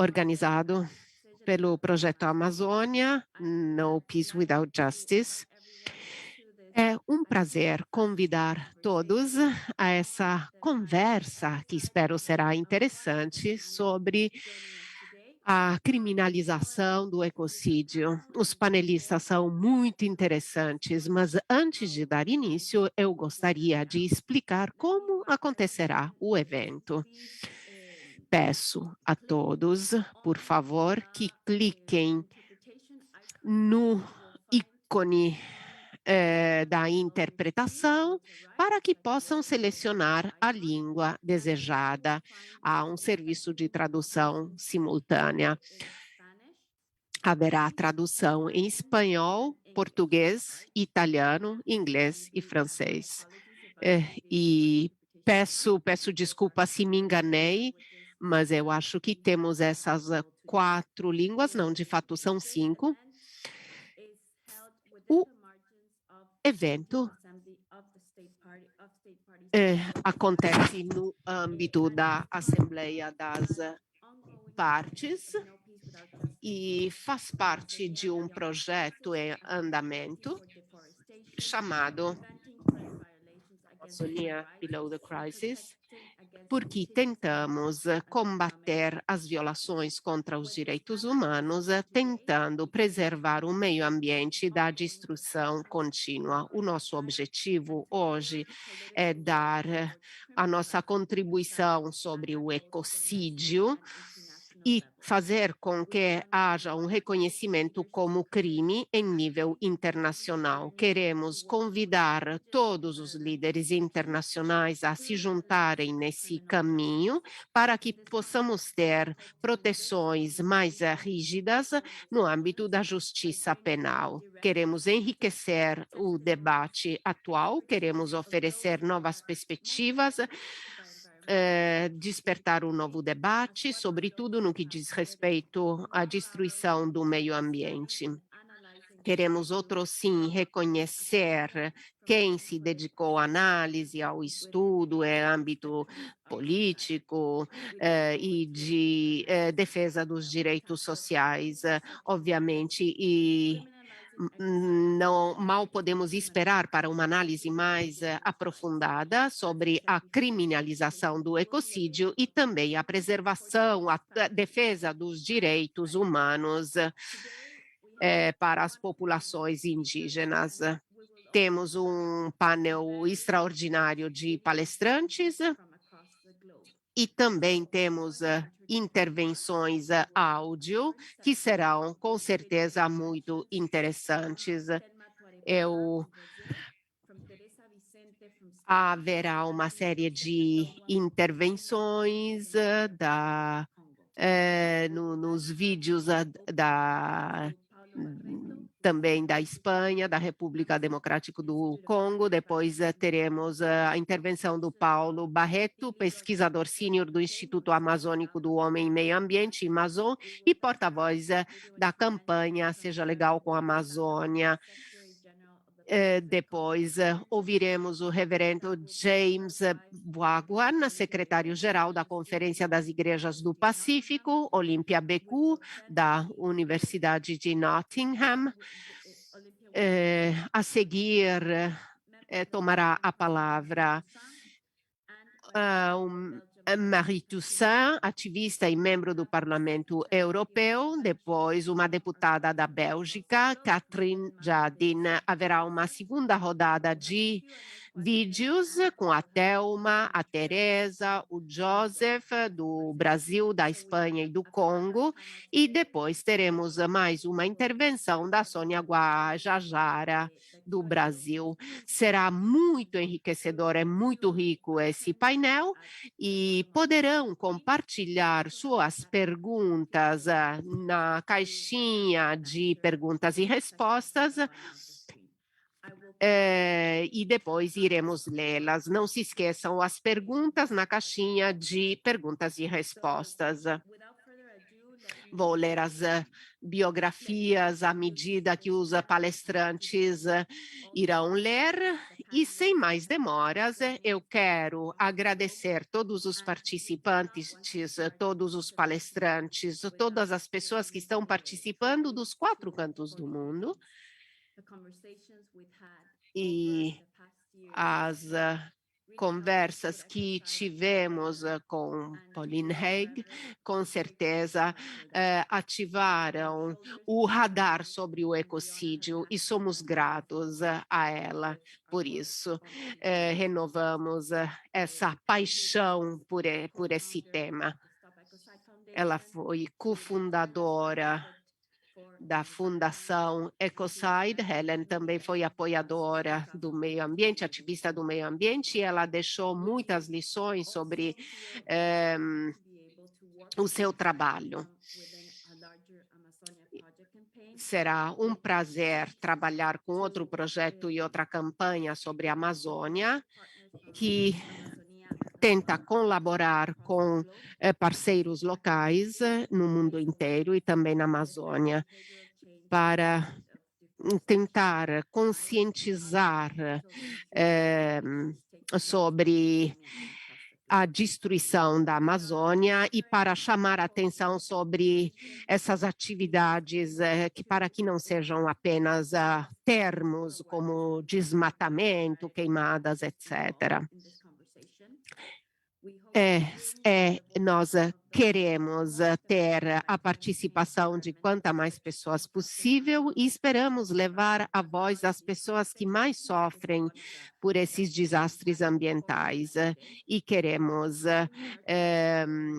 organizado pelo Projeto Amazônia, No Peace Without Justice. É um prazer convidar todos a essa conversa, que espero será interessante, sobre a criminalização do ecocídio. Os panelistas são muito interessantes, mas antes de dar início, eu gostaria de explicar como acontecerá o evento. Peço a todos, por favor, que cliquem no ícone da interpretação para que possam selecionar a língua desejada. Há um serviço de tradução simultânea. Haverá tradução em espanhol, português, italiano, inglês e francês. E peço desculpa se me enganei, mas eu acho que temos essas 4 línguas, não, de fato são 5. O evento acontece no âmbito da Assembleia das Partes e faz parte de um projeto em andamento chamado Amazônia Below the Crisis, porque tentamos combater as violações contra os direitos humanos, tentando preservar o meio ambiente da destruição contínua. O nosso objetivo hoje é dar a nossa contribuição sobre o ecocídio e fazer com que haja um reconhecimento como crime em nível internacional. Queremos convidar todos os líderes internacionais a se juntarem nesse caminho para que possamos ter proteções mais rígidas no âmbito da justiça penal. Queremos enriquecer o debate atual, queremos oferecer novas perspectivas, despertar um novo debate, sobretudo no que diz respeito à destruição do meio ambiente. Queremos, outro sim, reconhecer quem se dedicou à análise, ao estudo, em âmbito político e de defesa dos direitos sociais, obviamente, e não mal podemos esperar para uma análise mais aprofundada sobre a criminalização do ecocídio e também a preservação, a defesa dos direitos humanos para as populações indígenas. Temos um painel extraordinário de palestrantes e também temos intervenções áudio que serão com certeza muito interessantes. Haverá uma série de intervenções nos vídeos também da Espanha, da República Democrática do Congo. Depois teremos a intervenção do Paulo Barreto, pesquisador sênior do Instituto Amazônico do Homem e Meio Ambiente, Amazon, e porta-voz da campanha Seja Legal com a Amazônia. Depois ouviremos o reverendo James Bhagwan, secretário-geral da Conferência das Igrejas do Pacífico, Olympia Beku, da Universidade de Nottingham. A seguir, tomará a palavra Marie Toussaint, ativista e membro do Parlamento Europeu, depois uma deputada da Bélgica, Catherine Jardin. Haverá uma segunda rodada de vídeos com a Thelma, a Teresa, o Joseph, do Brasil, da Espanha e do Congo, e depois teremos mais uma intervenção da Sônia Guajajara, do Brasil. Será muito enriquecedor, é muito rico esse painel, e poderão compartilhar suas perguntas na caixinha de perguntas e respostas, e depois iremos lê-las. Não se esqueçam as perguntas na caixinha de perguntas e respostas. Vou ler as biografias à medida que os palestrantes irão ler. E sem mais demoras, eu quero agradecer todos os participantes, todos os palestrantes, todas as pessoas que estão participando dos 4 cantos do mundo. E as conversas que tivemos com Pauline Haig, com certeza ativaram o radar sobre o ecocídio e somos gratos a ela por isso. Renovamos essa paixão por esse tema. Ela foi cofundadora da Fundação Ecocide. Helen também foi apoiadora do meio ambiente, ativista do meio ambiente, e ela deixou muitas lições sobre o seu trabalho. Será um prazer trabalhar com outro projeto e outra campanha sobre a Amazônia, que tenta colaborar com parceiros locais no mundo inteiro e também na Amazônia, para tentar conscientizar sobre a destruição da Amazônia e para chamar a atenção sobre essas atividades para que não sejam apenas termos como desmatamento, queimadas, etc. Nós queremos ter a participação de quanta mais pessoas possível e esperamos levar a voz das pessoas que mais sofrem por esses desastres ambientais e queremos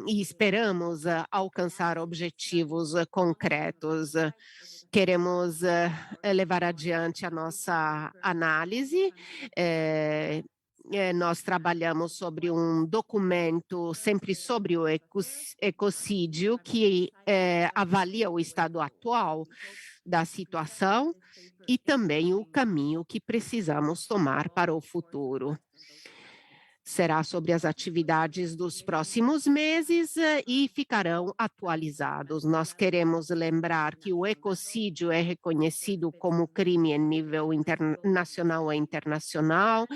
e esperamos alcançar objetivos concretos. Queremos levar adiante a nossa análise. Nós trabalhamos sobre um documento sempre sobre o ecocídio que avalia o estado atual da situação e também o caminho que precisamos tomar para o futuro. Será sobre as atividades dos próximos meses e ficarão atualizados. Nós queremos lembrar que o ecocídio é reconhecido como crime em nível nacional e internacional.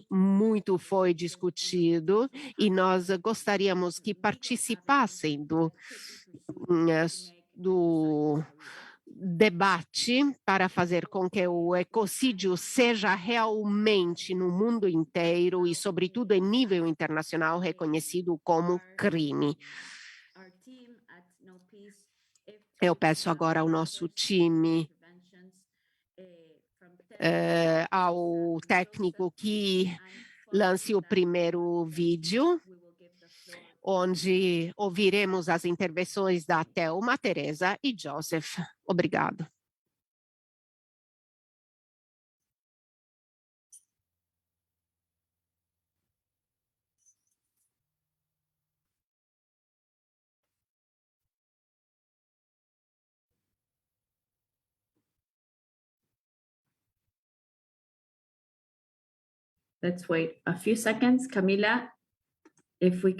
Muito foi discutido e nós gostaríamos que participassem do debate para fazer com que o ecocídio seja realmente no mundo inteiro e, sobretudo, em nível internacional, reconhecido como crime. Eu peço agora ao nosso time, ao técnico que lance o primeiro vídeo, onde ouviremos as intervenções da Thelma, Teresa e Joseph. Obrigado. Let's wait a few seconds. Camila, if you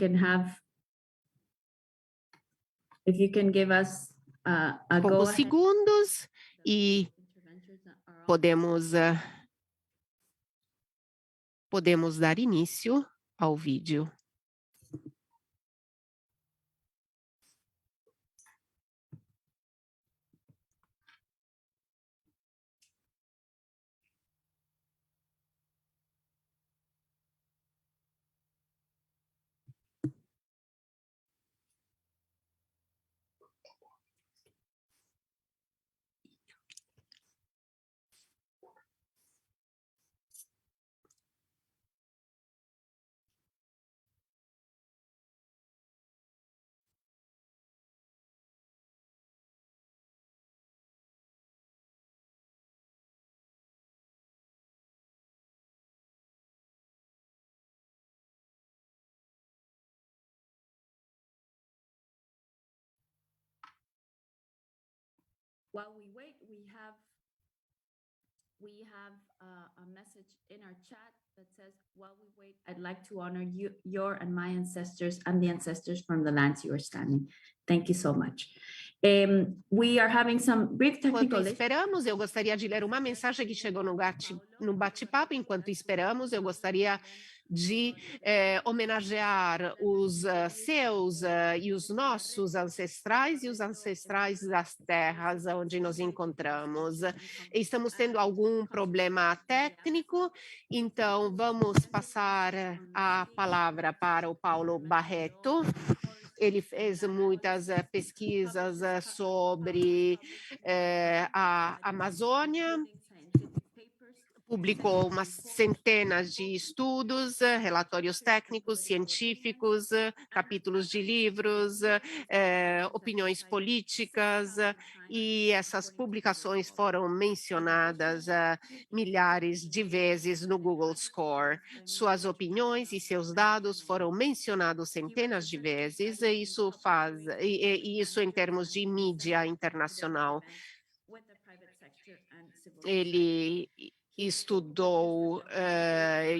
can give us a go Poucos ahead. segundos e podemos dar início ao vídeo. While we wait, we have we have a message in our chat that says, while we wait, I'd like to honor you, your and my ancestors and the ancestors from the lands you are standing. Thank you so much. We are having some brief Enquanto technical issues. esperamos, eu gostaria de ler uma mensagem que chegou no bate-papo. Enquanto esperamos, eu gostaria de homenagear os seus e os nossos ancestrais e os ancestrais das terras onde nos encontramos. Estamos tendo algum problema técnico, então vamos passar a palavra para o Paulo Barreto. Ele fez muitas pesquisas sobre a Amazônia, publicou umas centenas de estudos, relatórios técnicos, científicos, capítulos de livros, opiniões políticas, e essas publicações foram mencionadas milhares de vezes no Google Score. Suas opiniões e seus dados foram mencionados centenas de vezes, e isso em termos de mídia internacional. Ele estudou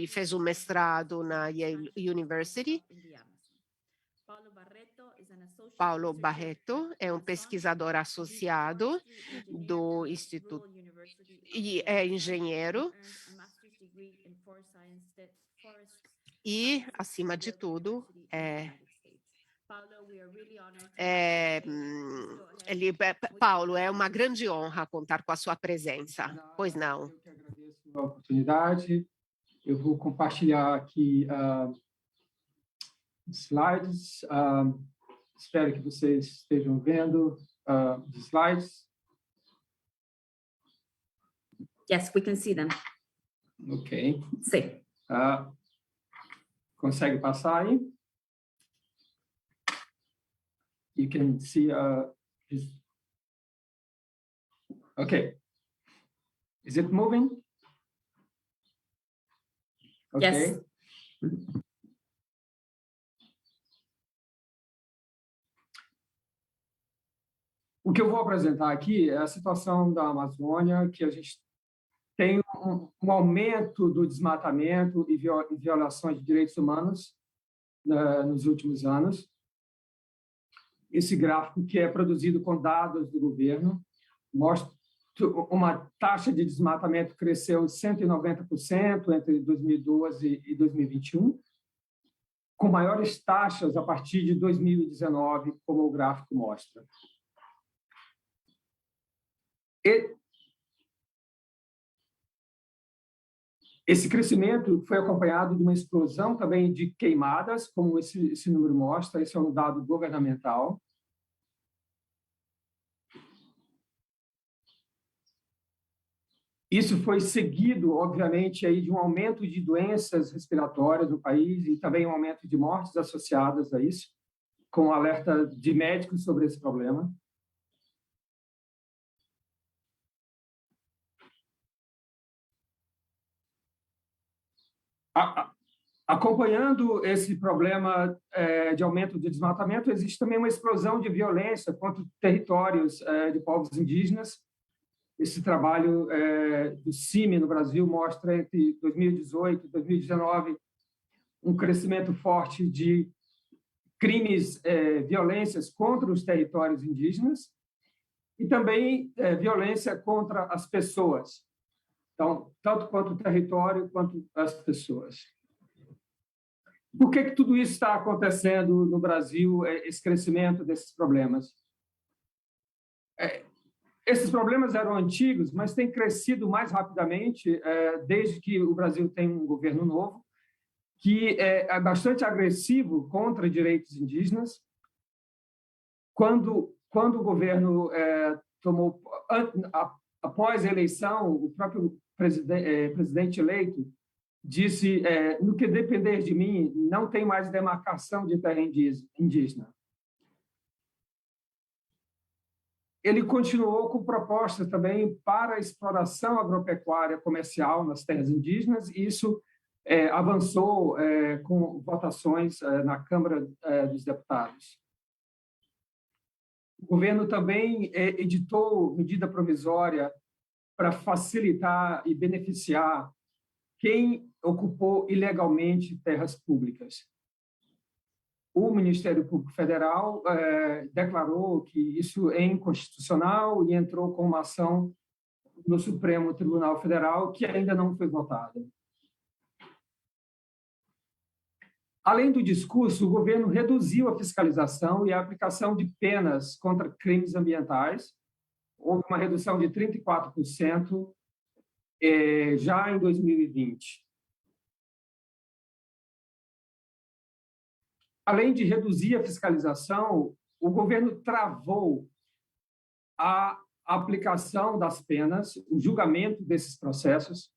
e fez um mestrado na Yale University. Paulo Barreto é um pesquisador associado do Instituto e é engenheiro e, acima de tudo, Paulo, é uma grande honra contar com a sua presença. Pois não. Eu que agradeço a oportunidade. Eu vou compartilhar aqui slides. Espero que vocês estejam vendo os slides. Yes, we can see them. Ok. Sim. Consegue passar aí? You can see okay. Is it moving? Okay. Yes. O que eu vou apresentar aqui é a situação da Amazônia, que a gente tem um aumento do desmatamento e violações de direitos humanos nos últimos anos. Esse gráfico, que é produzido com dados do governo, mostra uma taxa de desmatamento que cresceu 190% entre 2012 e 2021, com maiores taxas a partir de 2019, como o gráfico mostra. Esse crescimento foi acompanhado de uma explosão também de queimadas, como esse número mostra. Esse é um dado governamental. Isso foi seguido, obviamente, aí de um aumento de doenças respiratórias no país e também um aumento de mortes associadas a isso, com alerta de médicos sobre esse problema. Acompanhando esse problema de aumento de desmatamento, existe também uma explosão de violência contra territórios de povos indígenas. Esse trabalho do CIMI no Brasil mostra, entre 2018 e 2019, um crescimento forte de crimes, violências contra os territórios indígenas e também violência contra as pessoas. Então, tanto quanto o território, quanto as pessoas. Por que tudo isso está acontecendo no Brasil, esse crescimento desses problemas? Esses problemas eram antigos, mas têm crescido mais rapidamente desde que o Brasil tem um governo novo, que é bastante agressivo contra direitos indígenas. Quando o governo tomou, após a eleição, o próprio presidente eleito disse, no que depender de mim, não tem mais demarcação de terra indígena. Ele continuou com propostas também para a exploração agropecuária comercial nas terras indígenas, e isso avançou com votações na Câmara dos Deputados. O governo também editou medida provisória para facilitar e beneficiar quem ocupou ilegalmente terras públicas. O Ministério Público Federal declarou que isso é inconstitucional e entrou com uma ação no Supremo Tribunal Federal que ainda não foi votada. Além do discurso, o governo reduziu a fiscalização e a aplicação de penas contra crimes ambientais. Houve uma redução de 34% já em 2020. Além de reduzir a fiscalização, o governo travou a aplicação das penas, o julgamento desses processos,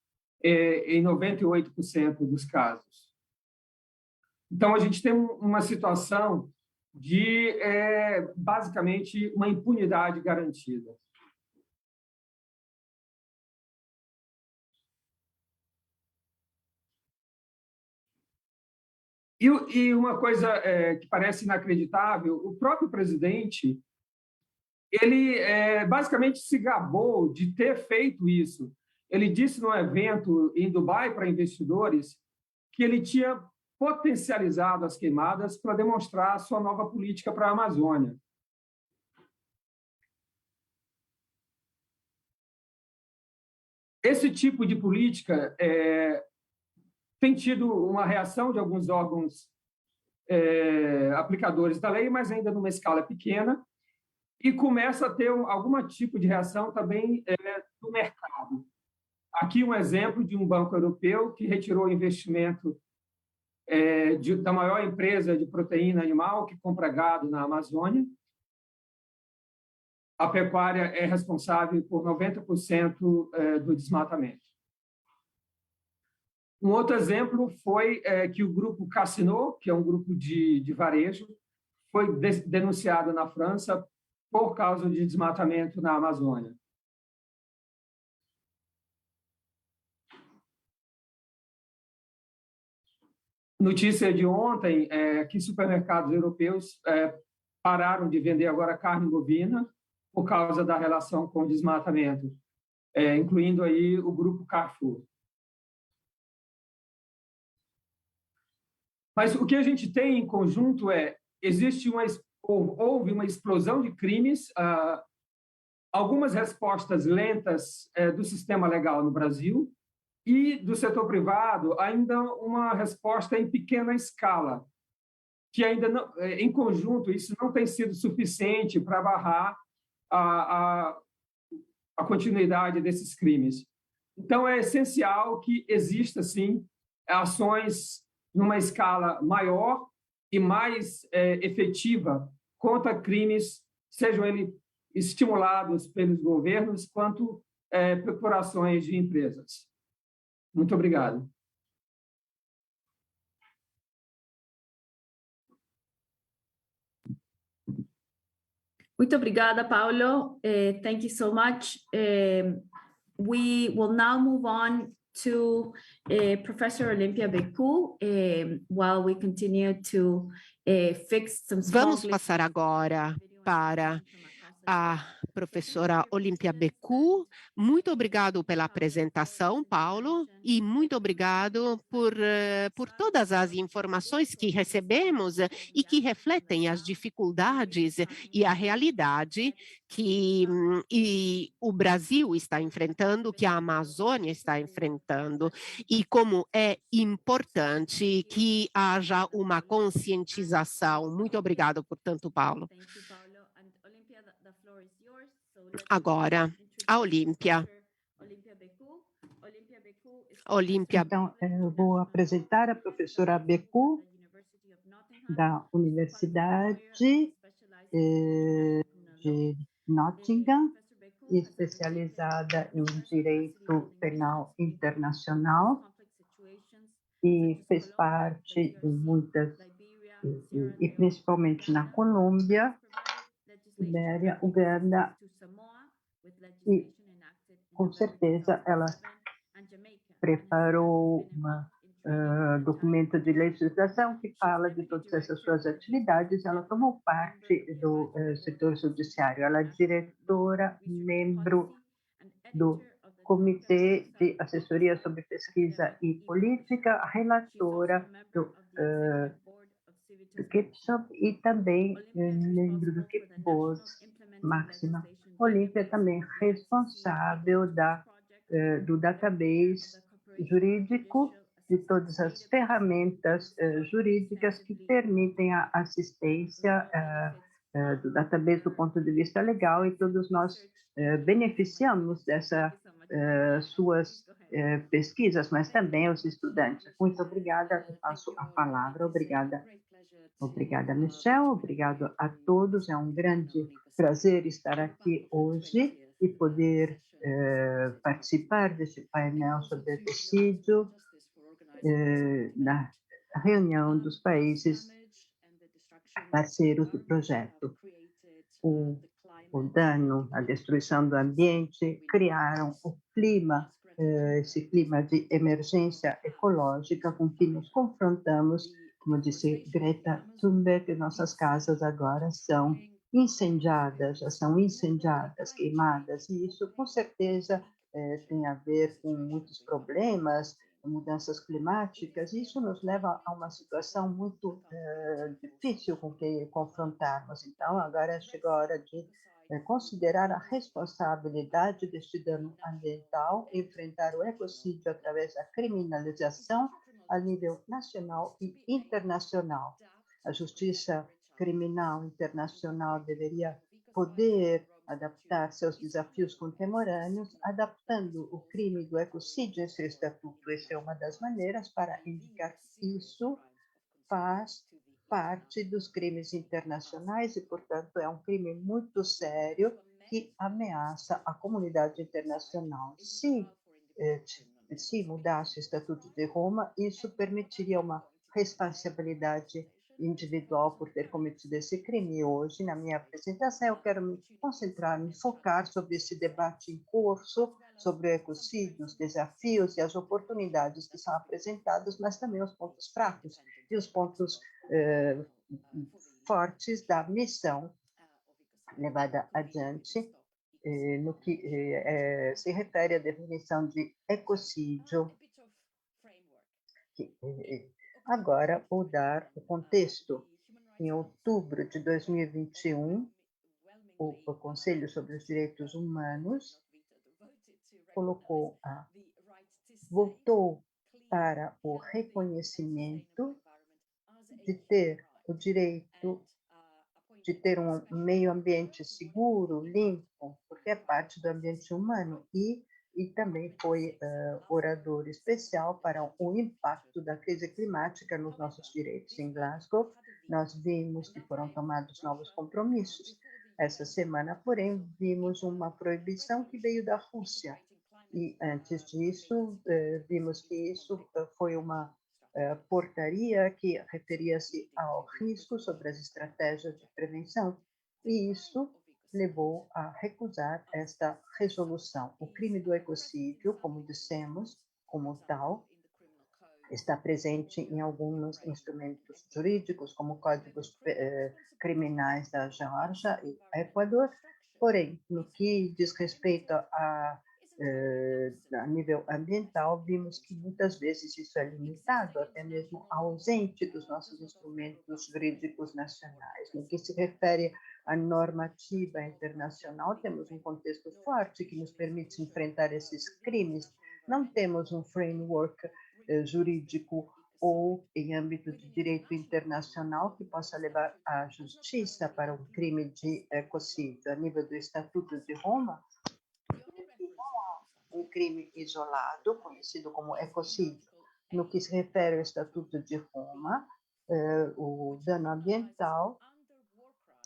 em 98% dos casos. Então, a gente tem uma situação de, basicamente, uma impunidade garantida. E uma coisa que parece inacreditável, o próprio presidente, ele basicamente se gabou de ter feito isso. Ele disse num evento em Dubai para investidores que ele tinha potencializado as queimadas para demonstrar a sua nova política para a Amazônia. Esse tipo de política tem tido uma reação de alguns órgãos aplicadores da lei, mas ainda numa escala pequena, e começa a ter algum tipo de reação também do mercado. Aqui um exemplo de um banco europeu que retirou investimento da maior empresa de proteína animal que compra gado na Amazônia. A pecuária é responsável por 90% do desmatamento. Um outro exemplo foi que o grupo Casino, que é um grupo de varejo, foi denunciado na França por causa de desmatamento na Amazônia. Notícia de ontem que supermercados europeus pararam de vender agora carne bovina por causa da relação com o desmatamento, incluindo aí o grupo Carrefour. Mas o que a gente tem em conjunto houve uma explosão de crimes, algumas respostas lentas do sistema legal no Brasil e do setor privado ainda uma resposta em pequena escala, que ainda não, em conjunto isso não tem sido suficiente para barrar a continuidade desses crimes. Então é essencial que exista sim ações numa escala maior e mais efetiva contra crimes, sejam eles estimulados pelos governos quanto corporações de empresas. Muito obrigado. Muito obrigada, Paulo. Thank you so much. We will now move on to Professor Olympia Beku, while we continue to fix some small Vamos passar agora para a professora Olympia Beku. Muito obrigado pela apresentação, Paulo, e muito obrigado por todas as informações que recebemos e que refletem as dificuldades e a realidade que o Brasil está enfrentando, que a Amazônia está enfrentando, e como é importante que haja uma conscientização. Muito obrigado, portanto, Paulo. Agora, a Olímpia. Então, eu vou apresentar a professora Beku, da Universidade de Nottingham, especializada em Direito Penal Internacional, e fez parte de muitas, e principalmente na Colômbia, Libéria, Uganda, e com certeza ela preparou um documento de legislação que fala de todas essas suas atividades. Ela tomou parte do setor judiciário, ela é diretora, membro do Comitê de Assessoria sobre Pesquisa e Política, a relatora do KIPSOP e também membro do KIP Board, Máxima Olímpia, também responsável do database jurídico de todas as ferramentas jurídicas que permitem a assistência do database do ponto de vista legal, e todos nós beneficiamos dessas suas pesquisas, mas também os estudantes. Muito obrigada, eu passo a palavra. Obrigada, Michel, obrigado a todos. É um grande prazer estar aqui hoje e poder participar desse painel sobre ecocídio na reunião dos países parceiros do projeto. O dano, a destruição do ambiente criaram esse clima de emergência ecológica com que nos confrontamos. Como disse Greta Thunberg, nossas casas agora são incendiadas, já são incendiadas, queimadas, e isso com certeza tem a ver com muitos problemas, mudanças climáticas, e isso nos leva a uma situação muito difícil com que confrontarmos. Então, agora chegou a hora de considerar a responsabilidade deste dano ambiental, enfrentar o ecocídio através da criminalização a nível nacional e internacional. A justiça criminal internacional deveria poder adaptar-se aos desafios contemporâneos, adaptando o crime do ecocídio em seu estatuto. Essa é uma das maneiras para indicar que isso faz parte dos crimes internacionais e, portanto, é um crime muito sério que ameaça a comunidade internacional. Se mudasse o Estatuto de Roma, isso permitiria uma responsabilidade individual por ter cometido esse crime. Hoje, na minha apresentação, eu quero me concentrar, me focar sobre esse debate em curso, sobre o ecocídio, os desafios e as oportunidades que são apresentados, mas também os pontos fracos e os pontos fortes da missão levada adiante no que se refere à definição de ecocídio. Agora, vou dar o contexto. Em outubro de 2021, o Conselho sobre os Direitos Humanos voltou para o reconhecimento de ter o direito de ter um meio ambiente seguro, limpo, porque é parte do ambiente humano, e também foi orador especial para o impacto da crise climática nos nossos direitos. Em Glasgow, nós vimos que foram tomados novos compromissos. Essa semana, porém, vimos uma proibição que veio da Rússia. E antes disso, vimos que isso foi uma portaria que referia-se ao risco sobre as estratégias de prevenção. E isso levou a recusar esta resolução. O crime do ecocídio, como dissemos, como tal, está presente em alguns instrumentos jurídicos, como códigos criminais da Geórgia e Equador. Porém, no que diz respeito a nível ambiental, vimos que muitas vezes isso é limitado, até mesmo ausente dos nossos instrumentos jurídicos nacionais. No que se refere à normativa internacional, temos um contexto forte que nos permite enfrentar esses crimes. Não temos um framework jurídico ou em âmbito de direito internacional que possa levar à justiça para um crime de ecocídio. A nível do Estatuto de Roma, um crime isolado, conhecido como ecocídio. No que se refere ao Estatuto de Roma, o dano ambiental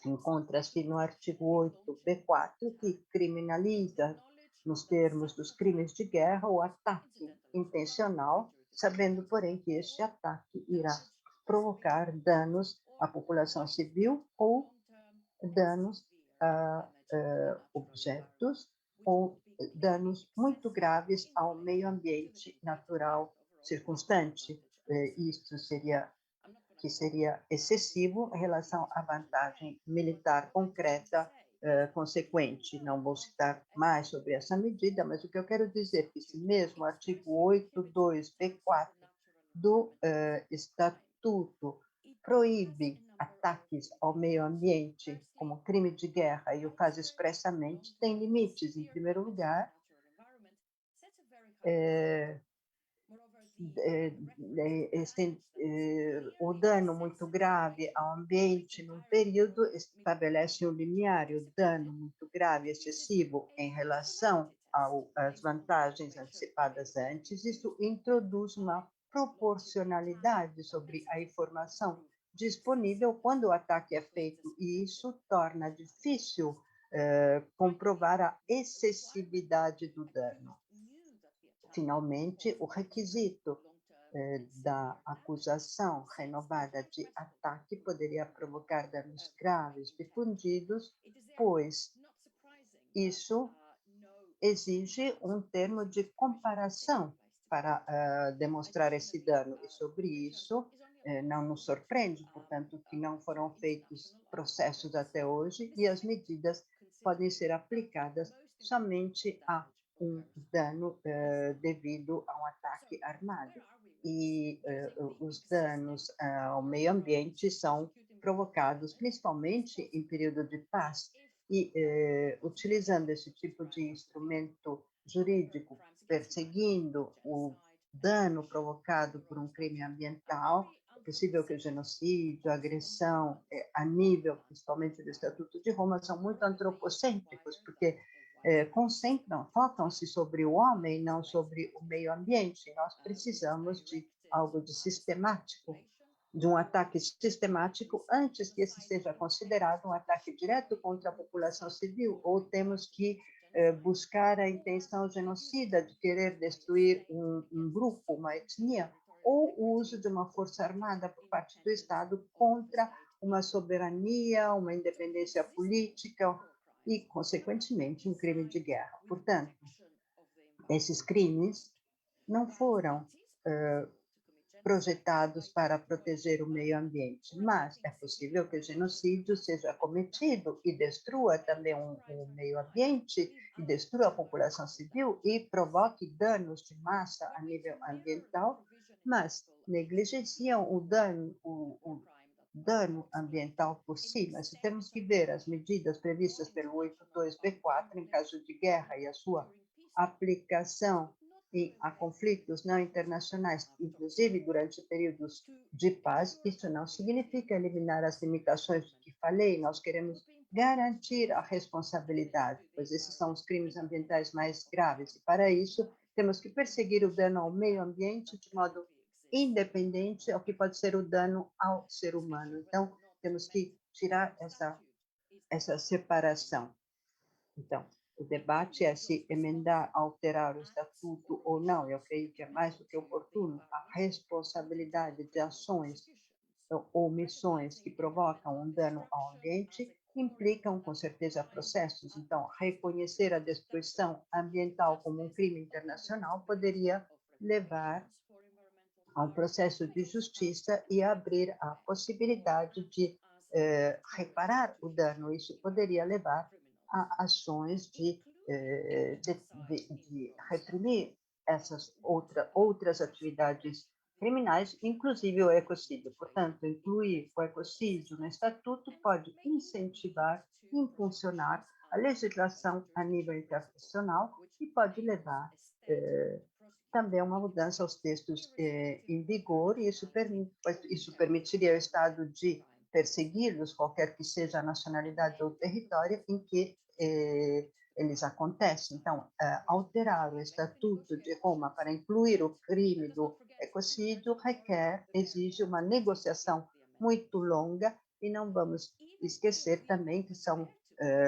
encontra-se no artigo 8b4, que criminaliza, nos termos dos crimes de guerra, o ataque intencional, sabendo, porém, que este ataque irá provocar danos à população civil ou danos a objetos ou danos muito graves ao meio ambiente natural circunstante. Isto seria excessivo em relação à vantagem militar concreta consequente. Não vou citar mais sobre essa medida, mas o que eu quero dizer é que esse mesmo artigo 82b4 do Estatuto proíbe ataques ao meio ambiente como crime de guerra e o faz expressamente, tem limites. Em primeiro lugar, o dano muito grave ao ambiente num período estabelece um limiar, e o dano muito grave excessivo em relação às vantagens antecipadas antes, isso introduz uma proporcionalidade sobre a informação disponível quando o ataque é feito, e isso torna difícil comprovar a excessividade do dano. Finalmente, o requisito da acusação renovada de ataque poderia provocar danos graves difundidos, pois isso exige um termo de comparação para demonstrar esse dano, e sobre isso não nos surpreende, portanto, que não foram feitos processos até hoje, e as medidas podem ser aplicadas somente a um dano devido a um ataque armado. E os danos ao meio ambiente são provocados principalmente em período de paz, e utilizando esse tipo de instrumento jurídico, perseguindo o dano provocado por um crime ambiental, é possível que o genocídio, a agressão, a nível, principalmente do Estatuto de Roma, são muito antropocêntricos, porque concentram, focam-se sobre o homem, não sobre o meio ambiente. Nós precisamos de algo de sistemático, de um ataque sistemático, antes que esse seja considerado um ataque direto contra a população civil, ou temos que buscar a intenção genocida de querer destruir um grupo, uma etnia, ou o uso de uma força armada por parte do Estado contra uma soberania, uma independência política e, consequentemente, um crime de guerra. Portanto, esses crimes não foram projetados para proteger o meio ambiente, mas é possível que o genocídio seja cometido e destrua também o meio ambiente, e destrua a população civil e provoque danos de massa a nível ambiental, mas negligenciam o dano ambiental por si. Mas temos que ver as medidas previstas pelo 82b4 em caso de guerra e a sua aplicação a conflitos não internacionais, inclusive durante períodos de paz. Isso não significa eliminar as limitações que falei, nós queremos garantir a responsabilidade, pois esses são os crimes ambientais mais graves, e para isso temos que perseguir o dano ao meio ambiente de modo independente ao que pode ser o dano ao ser humano. Então, temos que tirar essa separação. Então, o debate é se emendar, alterar o estatuto ou não. Eu creio que é mais do que oportuno. A responsabilidade de ações ou omissões que provocam um dano ao ambiente implicam, com certeza, processos. Então, reconhecer a destruição ambiental como um crime internacional poderia levar a um processo de justiça e abrir a possibilidade de reparar o dano. Isso poderia levar a ações de reprimir essas outras atividades criminais, inclusive o ecocídio. Portanto, incluir o ecocídio no estatuto pode incentivar, impulsionar a legislação a nível internacional e pode levar também uma mudança aos textos em vigor, e isso permitiria ao Estado de persegui-los, qualquer que seja a nacionalidade ou o território em que eles acontecem. Então, alterar o Estatuto de Roma para incluir o crime do ecocídio exige uma negociação muito longa, e não vamos esquecer também que são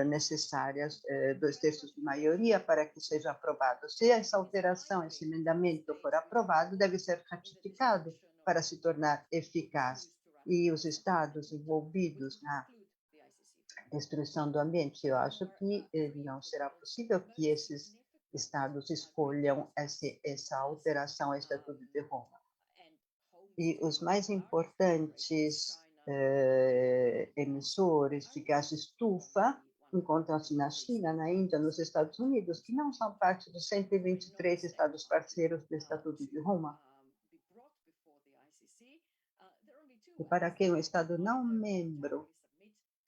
necessárias 2 terços de maioria para que seja aprovado. Se essa alteração, esse emendamento for aprovado, deve ser ratificado para se tornar eficaz. E os estados envolvidos na destruição do ambiente, eu acho que não será possível que esses estados escolham essa alteração ao Estatuto de Roma. E os mais importantes emissores de gás estufa encontram-se na China, na Índia, nos Estados Unidos, que não são parte dos 123 estados parceiros do Estatuto de Roma. E para que um Estado não membro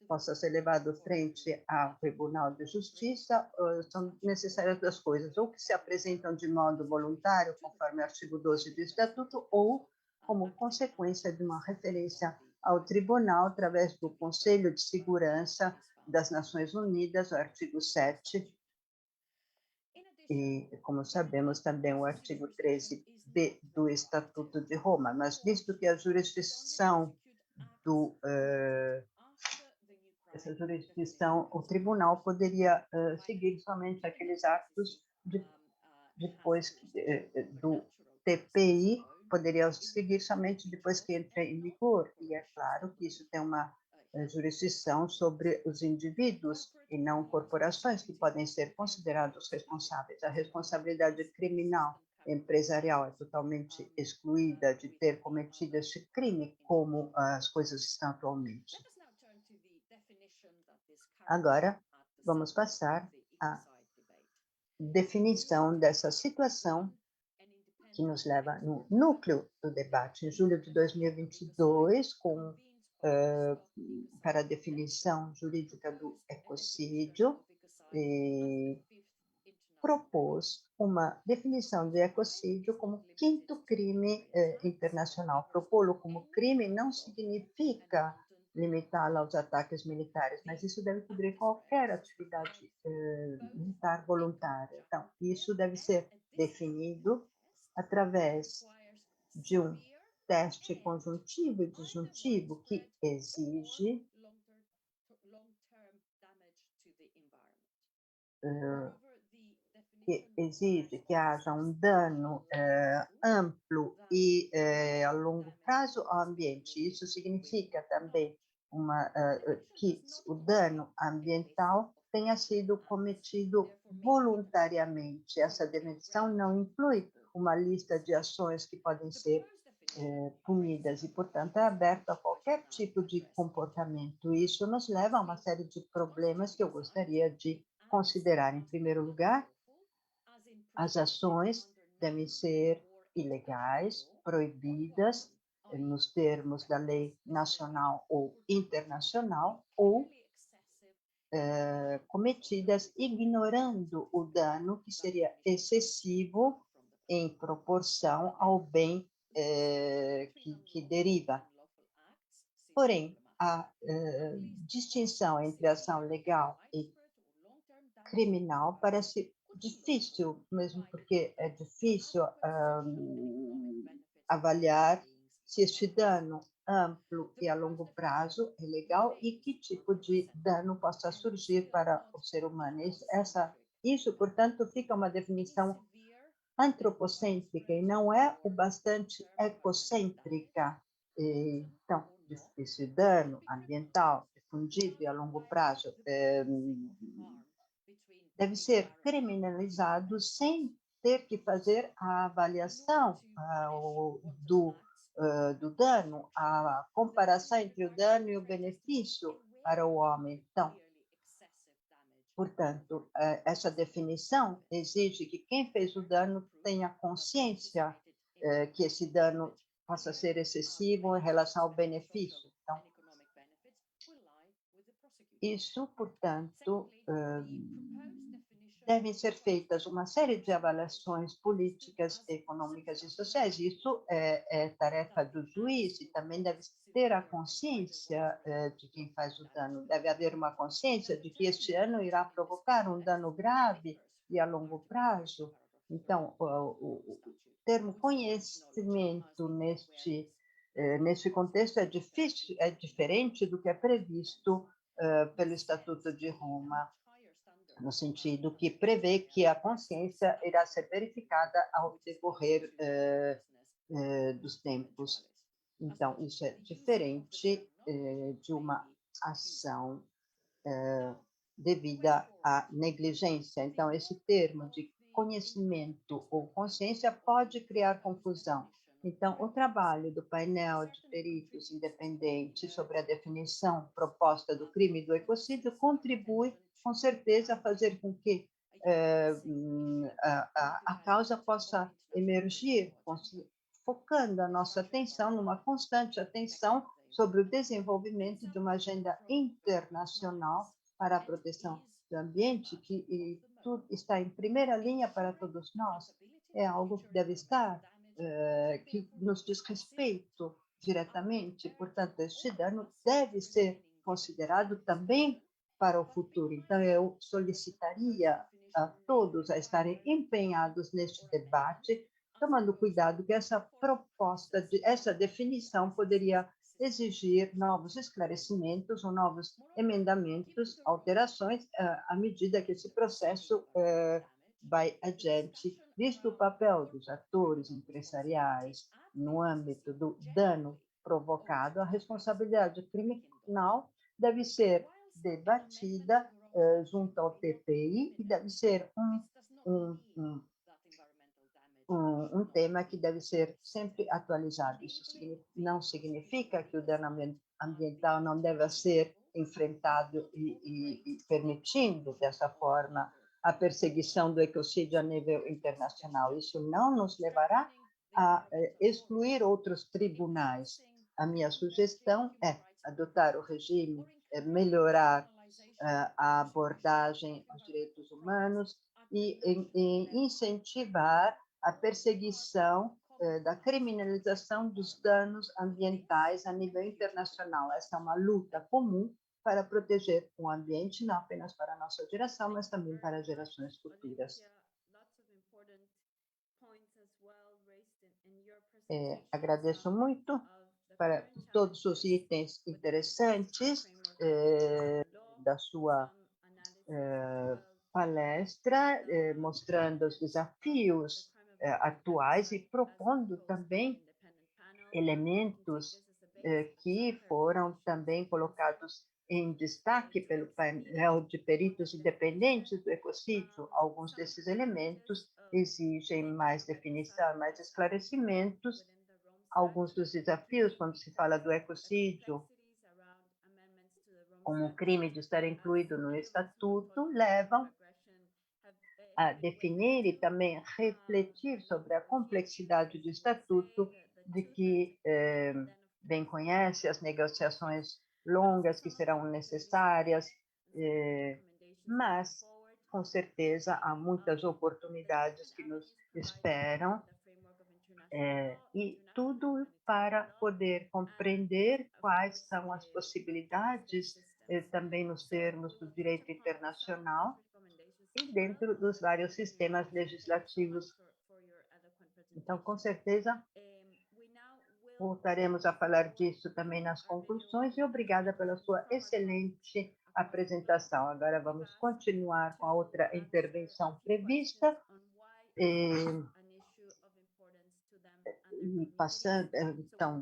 possa ser levado frente ao Tribunal de Justiça, são necessárias duas coisas, ou que se apresentam de modo voluntário, conforme o artigo 12 do Estatuto, ou como consequência de uma referência ao Tribunal através do Conselho de Segurança das Nações Unidas, o artigo 7, e, como sabemos, também o artigo 13b do Estatuto de Roma. Mas, visto que a jurisdição essa jurisdição, o tribunal poderia seguir somente aqueles atos depois do TPI, poderia seguir somente depois que entra em vigor. E é claro que isso tem uma jurisdição sobre os indivíduos e não corporações que podem ser considerados responsáveis. A responsabilidade criminal empresarial é totalmente excluída de ter cometido este crime, como as coisas estão atualmente. Agora, vamos passar à definição dessa situação que nos leva no núcleo do debate. Em julho de 2022, para a definição jurídica do ecocídio, propôs uma definição de ecocídio como quinto crime internacional. Propô-lo como crime não significa limitá-lo aos ataques militares, mas isso deve cobrir qualquer atividade militar voluntária. Então, isso deve ser definido através de um teste conjuntivo e disjuntivo que exige que haja um dano amplo e a longo prazo ao ambiente. Isso significa também que o dano ambiental tenha sido cometido voluntariamente. Essa definição não inclui uma lista de ações que podem ser punidas e, portanto, é aberto a qualquer tipo de comportamento. Isso nos leva a uma série de problemas que eu gostaria de considerar. Em primeiro lugar, as ações devem ser ilegais, proibidas, nos termos da lei nacional ou internacional, ou cometidas ignorando o dano que seria excessivo em proporção ao bem que deriva. Porém, a distinção entre ação legal e criminal parece difícil, mesmo porque é difícil avaliar se este dano amplo e a longo prazo é legal e que tipo de dano possa surgir para o ser humano. Isso, portanto, fica uma definição antropocêntrica e não é o bastante ecocêntrica. Então, esse dano ambiental difundido e a longo prazo deve ser criminalizado sem ter que fazer a avaliação do dano, a comparação entre o dano e o benefício para o homem. Então, portanto, essa definição exige que quem fez o dano tenha consciência que esse dano possa ser excessivo em relação ao benefício. Então, isso, portanto, devem ser feitas uma série de avaliações políticas, econômicas e sociais. Isso é tarefa do juiz e também deve ter a consciência de quem faz o dano. Deve haver uma consciência de que este ano irá provocar um dano grave e a longo prazo. Então, o termo conhecimento neste contexto é diferente do que é previsto pelo Estatuto de Roma, no sentido que prevê que a consciência irá ser verificada ao decorrer dos tempos. Então, isso é diferente de uma ação devida à negligência. Então, esse termo de conhecimento ou consciência pode criar confusão. Então, o trabalho do painel de peritos independentes sobre a definição proposta do crime do ecocídio contribui, com certeza, a fazer com que a causa possa emergir, focando a nossa atenção numa constante atenção sobre o desenvolvimento de uma agenda internacional para a proteção do ambiente, que tudo está em primeira linha para todos nós. É algo que deve estar, que nos diz respeito diretamente, portanto, este dano deve ser considerado também para o futuro. Então, eu solicitaria a todos a estarem empenhados neste debate, tomando cuidado que essa proposta, essa definição poderia exigir novos esclarecimentos ou novos emendamentos, alterações, à medida que esse processo vai adiante, visto o papel dos atores empresariais no âmbito do dano provocado, a responsabilidade criminal deve ser debatida junto ao TPI e deve ser um tema que deve ser sempre atualizado. Isso não significa que o dano ambiental não deva ser enfrentado e permitindo, dessa forma, a perseguição do ecocídio a nível internacional. Isso não nos levará a excluir outros tribunais. A minha sugestão é adotar o regime, melhorar a abordagem aos direitos humanos e incentivar a perseguição da criminalização dos danos ambientais a nível internacional. Essa é uma luta comum para proteger o ambiente, não apenas para a nossa geração, mas também para gerações futuras. Agradeço muito para todos os itens interessantes da sua palestra, mostrando os desafios atuais e propondo também elementos que foram também colocados em destaque pelo painel de peritos independentes do ecocídio. Alguns desses elementos exigem mais definição, mais esclarecimentos. Alguns dos desafios, quando se fala do ecocídio, como o crime de estar incluído no estatuto, levam a definir e também refletir sobre a complexidade do estatuto, de que bem conhece as negociações longas que serão necessárias, mas, com certeza, há muitas oportunidades que nos esperam, e tudo para poder compreender quais são as possibilidades, também nos termos do direito internacional, e dentro dos vários sistemas legislativos. Então, com certeza, voltaremos a falar disso também nas conclusões, e obrigada pela sua excelente apresentação. Agora vamos continuar com a outra intervenção prevista, e passando, então,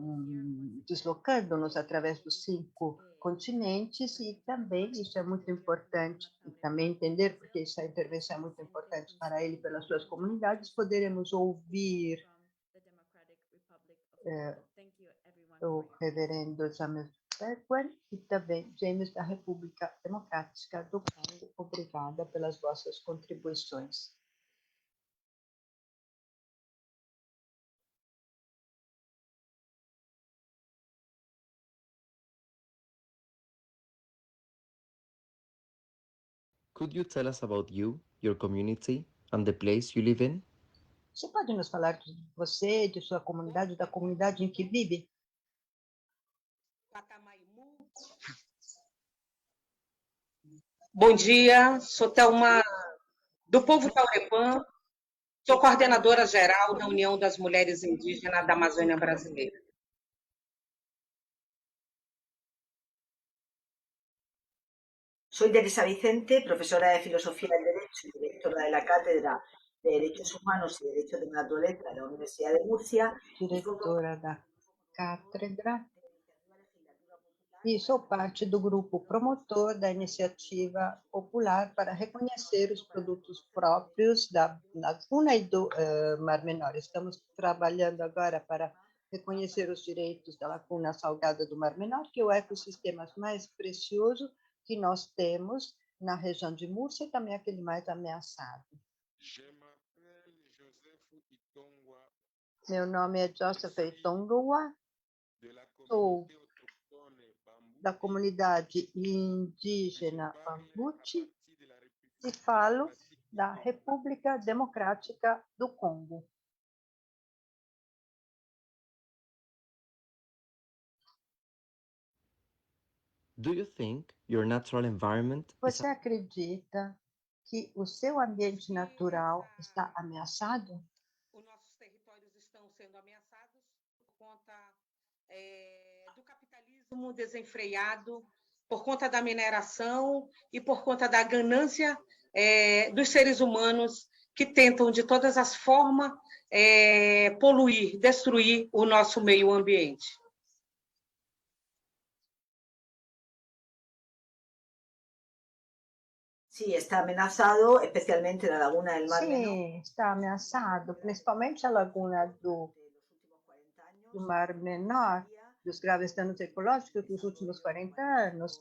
deslocando-nos através dos 5 continentes, e também isso é muito importante, e também entender porque essa intervenção é muito importante para ele, pelas suas comunidades, poderemos ouvir o reverendo James Beckwell e também James da República Democrática do Congo. Obrigada pelas vossas contribuições. Could you tell us about you, your community, and the place you live in? Você pode nos falar de você, de sua comunidade, da comunidade em que vive? Bom dia, sou Thelma, do povo Taurepã, sou coordenadora geral da União das Mulheres Indígenas da Amazônia Brasileira. Soy Teresa Vicente, profesora de Filosofía del Derecho y directora de la Cátedra de Derechos Humanos y Derecho de la Naturaleza de la Universidad de Murcia. Diretora da Cátedra e sou parte do grupo promotor da iniciativa popular para reconhecer os produtos próprios da Laguna e do Mar Menor. Estamos trabalhando agora para reconhecer os direitos da Laguna Salgada do Mar Menor, que é o ecossistema mais precioso que nós temos na região de Múrcia e também aquele mais ameaçado. Meu nome é Joseph Itongua, sou da comunidade indígena Bambuti e falo da República Democrática do Congo. Do you think your natural environment is Você acredita que o seu ambiente natural está ameaçado? Os nossos territórios estão sendo ameaçados por conta do capitalismo desenfreado, por conta da mineração e por conta da ganância dos seres humanos que tentam, de todas as formas, poluir, destruir o nosso meio ambiente. Sí, está amenazado, especialmente la laguna del Mar Menor. Sim, está ameaçado, principalmente a laguna do Mar Menor, dos graves danos ecológicos dos últimos 40 anos.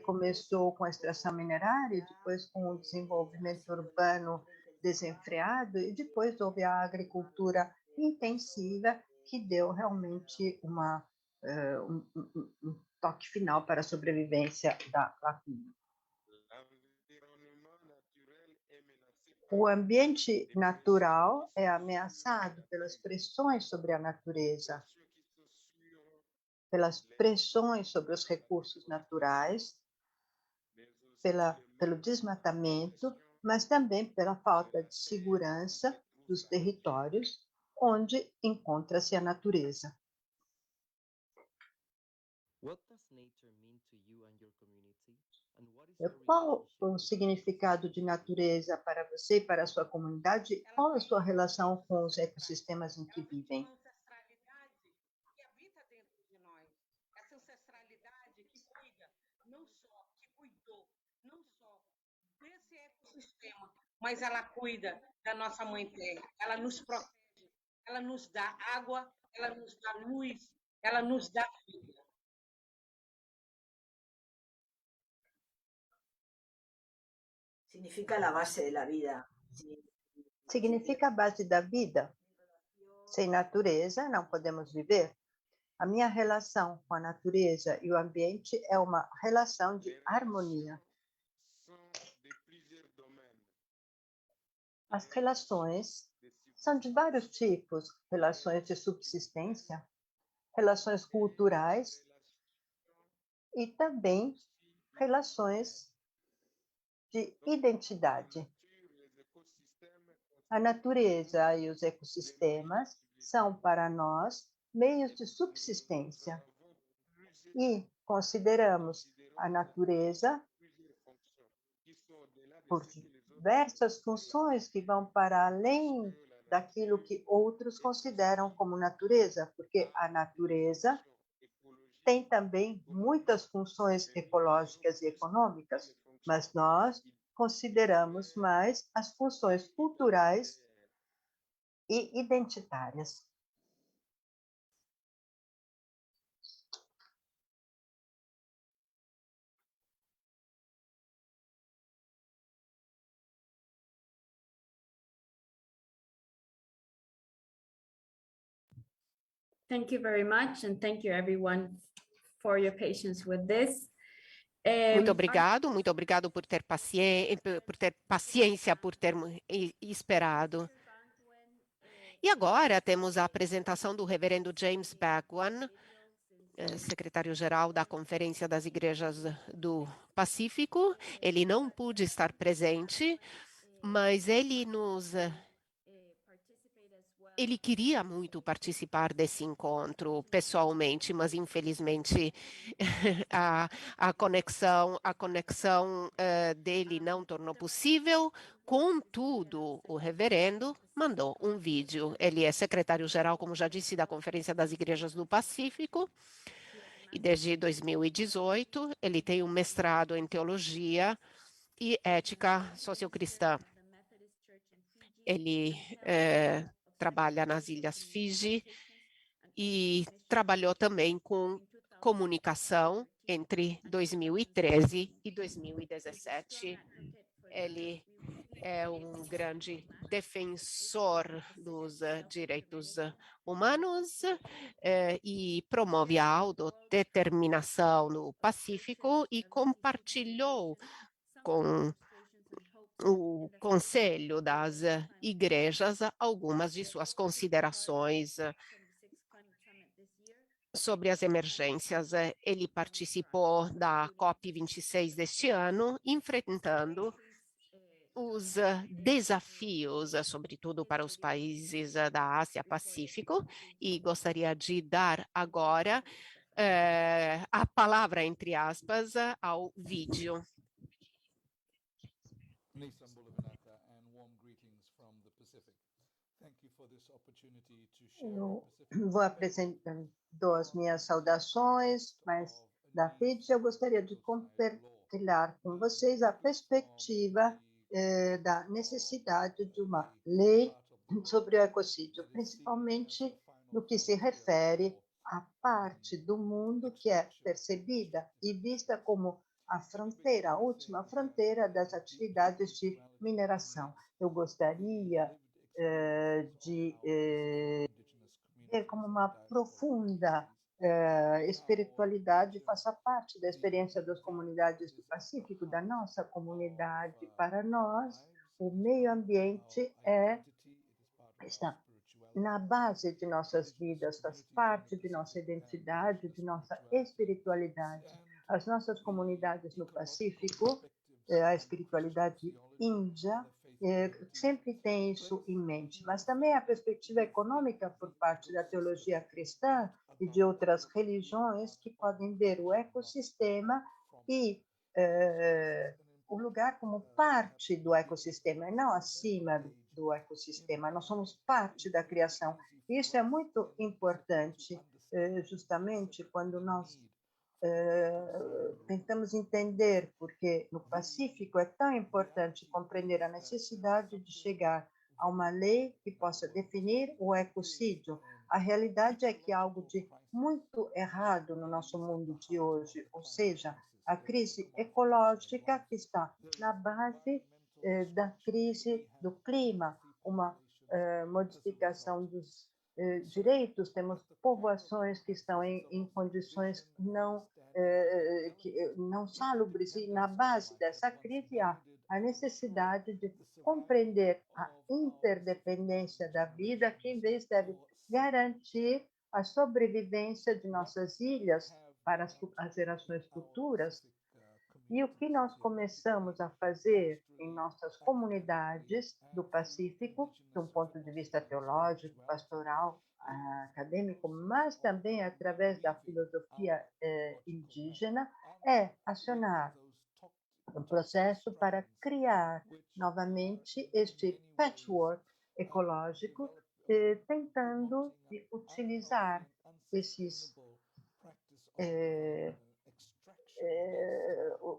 Começou com a extração minerária, depois com o desenvolvimento urbano desenfreado, e depois houve a agricultura intensiva, que deu realmente um toque final para a sobrevivência da laguna. O ambiente natural é ameaçado pelas pressões sobre a natureza, pelas pressões sobre os recursos naturais, pelo desmatamento, mas também pela falta de segurança dos territórios onde encontra-se a natureza. what does nature mean to you and your community? And what is your Qual relationship o significado de natureza para você e para a sua comunidade? Qual a sua relação com os ecossistemas em que vivem? Ancestralidade que habita dentro de nós. Essa ancestralidade que cuida, não só, que cuidou, não só desse ecossistema, mas ela cuida da nossa mãe terra. Ela nos protege, ela nos dá água, ela nos dá luz, ela nos dá vida. Significa la base de la vida. Significa a base da vida. Sem natureza, não podemos viver. A minha relação com a natureza e o ambiente é uma relação de harmonia. As relações são de vários tipos: relações de subsistência, relações culturais e também relações de identidade. A natureza e os ecossistemas são para nós meios de subsistência e consideramos a natureza por diversas funções que vão para além daquilo que outros consideram como natureza, porque a natureza tem também muitas funções ecológicas e econômicas, mas nós consideramos mais as funções culturais e identitárias. Thank you very much, and thank you everyone for your patience with this. Muito obrigado por ter paciência, por ter esperado. E agora temos a apresentação do reverendo James Bhagwan, secretário-geral da Conferência das Igrejas do Pacífico. Ele não pôde estar presente, mas ele queria muito participar desse encontro pessoalmente, mas infelizmente a conexão dele não tornou possível. Contudo, o reverendo mandou um vídeo. Ele é secretário-geral, como já disse, da Conferência das Igrejas do Pacífico. E desde 2018, ele tem um mestrado em teologia e ética sociocristã. Ele trabalha nas Ilhas Fiji e trabalhou também com comunicação entre 2013 e 2017. Ele é um grande defensor dos direitos humanos e promove a autodeterminação no Pacífico e compartilhou com o Conselho das Igrejas algumas de suas considerações sobre as emergências. Ele participou da COP26 deste ano, enfrentando os desafios, sobretudo para os países da Ásia-Pacífico, e gostaria de dar agora a palavra, entre aspas, ao vídeo. Nissan Bulavinaka and warm greetings from the Pacific. Thank you for this opportunity to share Eu Pacific vou apresentar as minhas saudações, mas da FIT eu gostaria de compartilhar com vocês a perspectiva da necessidade de uma lei sobre o ecocídio, principalmente no que se refere à parte do mundo que é percebida e vista como a fronteira, a última fronteira das atividades de mineração. Eu gostaria de ver como uma profunda espiritualidade faça parte da experiência das comunidades do Pacífico, da nossa comunidade. Para nós, o meio ambiente está na base de nossas vidas, faz parte de nossa identidade, de nossa espiritualidade. As nossas comunidades no Pacífico, a espiritualidade índia, sempre tem isso em mente, mas também a perspectiva econômica por parte da teologia cristã e de outras religiões que podem ver o ecossistema e o lugar como parte do ecossistema, e não acima do ecossistema. Nós somos parte da criação. Isso é muito importante, justamente quando nós tentamos entender porque no Pacífico é tão importante compreender a necessidade de chegar a uma lei que possa definir o ecocídio. A realidade é que há algo de muito errado no nosso mundo de hoje, ou seja, a crise ecológica que está na base da crise do clima, uma modificação dos direitos. Temos povoações que estão em condições não salubres, e na base dessa crise há a necessidade de compreender a interdependência da vida, que em vez deve garantir a sobrevivência de nossas ilhas para as gerações futuras. E o que nós começamos a fazer em nossas comunidades do Pacífico, de um ponto de vista teológico, pastoral, acadêmico, mas também através da filosofia indígena, é acionar um processo para criar novamente este patchwork ecológico, tentando utilizar esses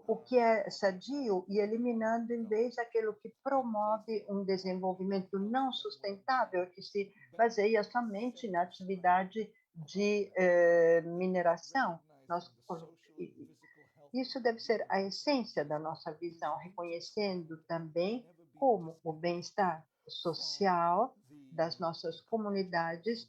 o que é sadio e eliminando em vez aquilo que promove um desenvolvimento não sustentável, que se baseia somente na atividade de mineração. Isso deve ser a essência da nossa visão, reconhecendo também como o bem-estar social das nossas comunidades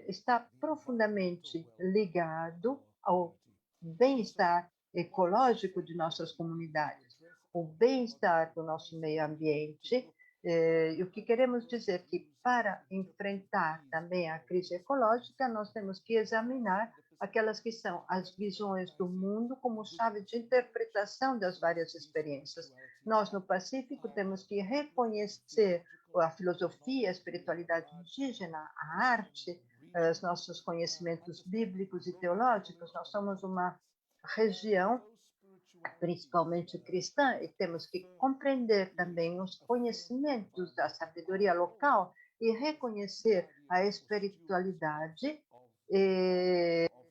está profundamente ligado ao bem-estar ecológico de nossas comunidades, o bem-estar do nosso meio ambiente. E o que queremos dizer que para enfrentar também a crise ecológica, nós temos que examinar aquelas que são as visões do mundo como chave de interpretação das várias experiências. Nós, no Pacífico, temos que reconhecer a filosofia, a espiritualidade indígena, a arte, os nossos conhecimentos bíblicos e teológicos. Nós somos uma região principalmente cristã e temos que compreender também os conhecimentos da sabedoria local e reconhecer a espiritualidade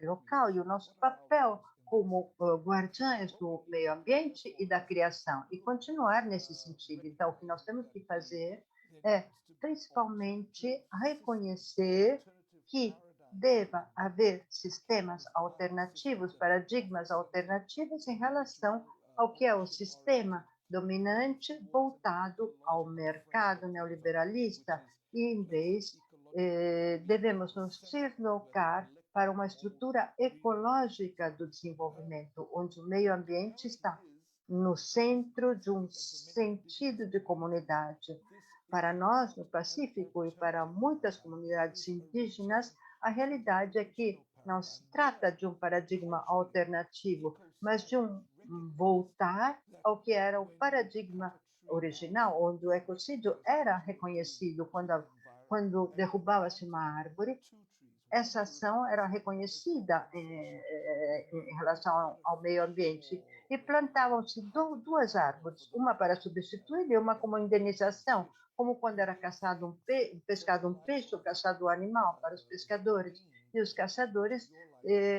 local e o nosso papel como guardiães do meio ambiente e da criação, e continuar nesse sentido. Então, o que nós temos que fazer é, principalmente, reconhecer que deva haver sistemas alternativos, paradigmas alternativos em relação ao que é o sistema dominante voltado ao mercado neoliberalista, e, em vez, devemos nos deslocar para uma estrutura ecológica do desenvolvimento, onde o meio ambiente está no centro de um sentido de comunidade. Para nós, no Pacífico, e para muitas comunidades indígenas, a realidade é que não se trata de um paradigma alternativo, mas de um voltar ao que era o paradigma original, onde o ecocídio era reconhecido quando derrubava-se uma árvore. Essa ação era reconhecida em relação ao meio ambiente, e plantavam-se duas árvores, uma para substituir e uma como indenização, como quando era pescado um peixe ou caçado um animal para os pescadores. E os caçadores,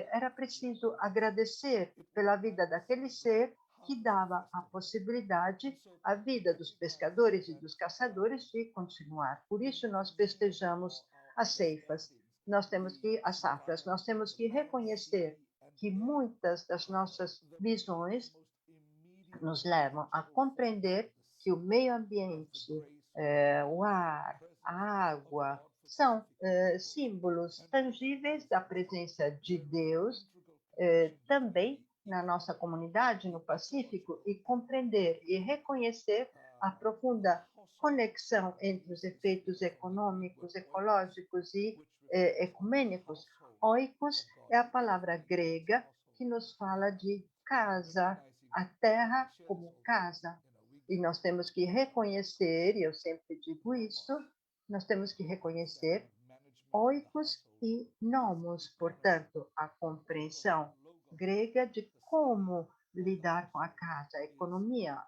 era preciso agradecer pela vida daquele ser que dava a possibilidade à vida dos pescadores e dos caçadores de continuar. Por isso nós festejamos as ceifas. As safras, nós temos que reconhecer que muitas das nossas visões nos levam a compreender que o meio ambiente, o ar, a água, são símbolos tangíveis da presença de Deus, também na nossa comunidade, no Pacífico, e compreender e reconhecer a profunda conexão entre os efeitos econômicos, ecológicos e ecumênicos. Oikos é a palavra grega que nos fala de casa, a terra como casa. E nós temos que reconhecer, e eu sempre digo isso, nós temos que reconhecer oikos e nomos, portanto, a compreensão grega de como lidar com a casa, a economia,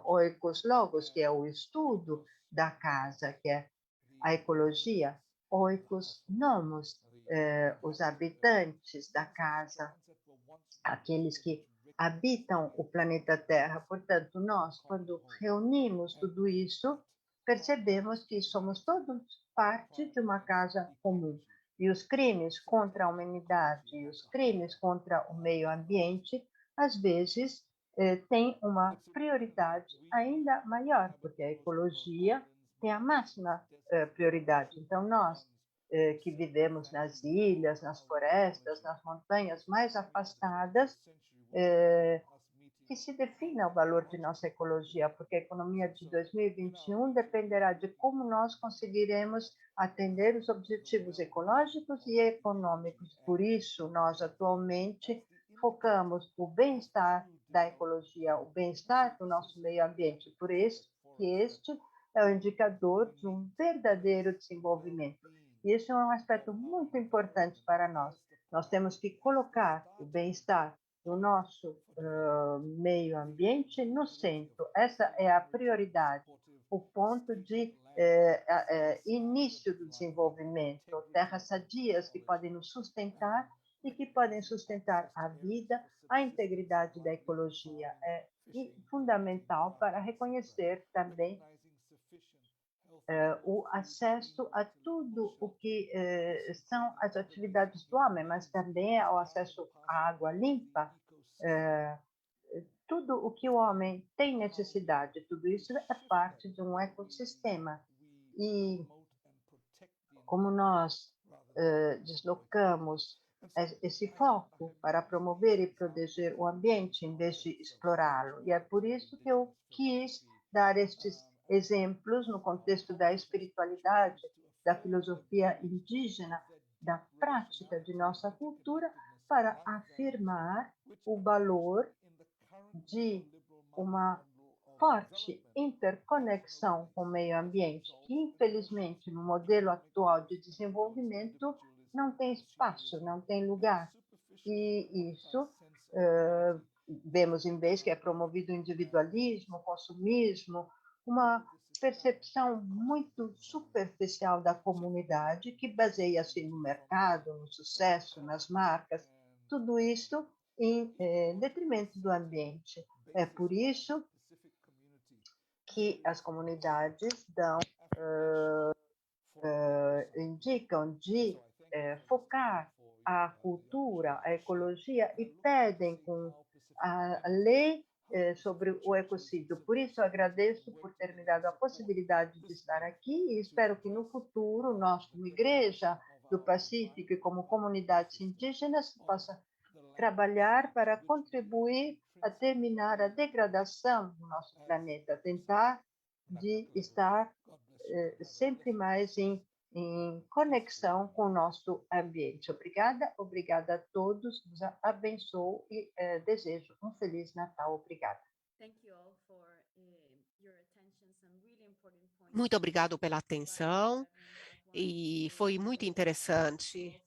oikos logos, que é o estudo da casa, que é a ecologia, oikos nomos, os habitantes da casa, aqueles que habitam o planeta Terra. Portanto, nós, quando reunimos tudo isso, percebemos que somos todos parte de uma casa comum. E os crimes contra a humanidade, e os crimes contra o meio ambiente, às vezes, têm uma prioridade ainda maior, porque a ecologia tem a máxima prioridade. Então, nós, que vivemos nas ilhas, nas florestas, nas montanhas mais afastadas, que se defina o valor de nossa ecologia, porque a economia de 2021 dependerá de como nós conseguiremos atender os objetivos ecológicos e econômicos. Por isso, nós atualmente focamos o bem-estar da ecologia, o bem-estar do nosso meio ambiente, por isso que este é o indicador de um verdadeiro desenvolvimento. E isso é um aspecto muito importante para nós. Nós temos que colocar o bem-estar do nosso meio ambiente no centro. Essa é a prioridade, o ponto de início do desenvolvimento, terras sadias que podem nos sustentar e que podem sustentar a vida, a integridade da ecologia. É fundamental para reconhecer também o acesso a tudo o que são as atividades do homem, mas também o acesso à água limpa, tudo o que o homem tem necessidade, tudo isso é parte de um ecossistema. E como nós deslocamos esse foco para promover e proteger o ambiente em vez de explorá-lo. E é por isso que eu quis dar estes exemplos no contexto da espiritualidade, da filosofia indígena, da prática de nossa cultura, para afirmar o valor de uma forte interconexão com o meio ambiente, que infelizmente no modelo atual de desenvolvimento não tem espaço, não tem lugar. E isso vemos em vez que é promovido o individualismo, o consumismo, uma percepção muito superficial da comunidade que baseia-se no mercado, no sucesso, nas marcas, tudo isso em detrimento do ambiente. É por isso que as comunidades indicam de focar a cultura, a ecologia e pedem com a lei sobre o ecocídio. Por isso, eu agradeço por ter me dado a possibilidade de estar aqui e espero que no futuro nós, como Igreja do Pacífico e como comunidades indígenas, possa trabalhar para contribuir a terminar a degradação do nosso planeta, tentar de estar sempre mais em conexão com o nosso ambiente. Obrigada a todos, Deus abençoe e desejo um Feliz Natal. Obrigada. Muito obrigado pela atenção e foi muito interessante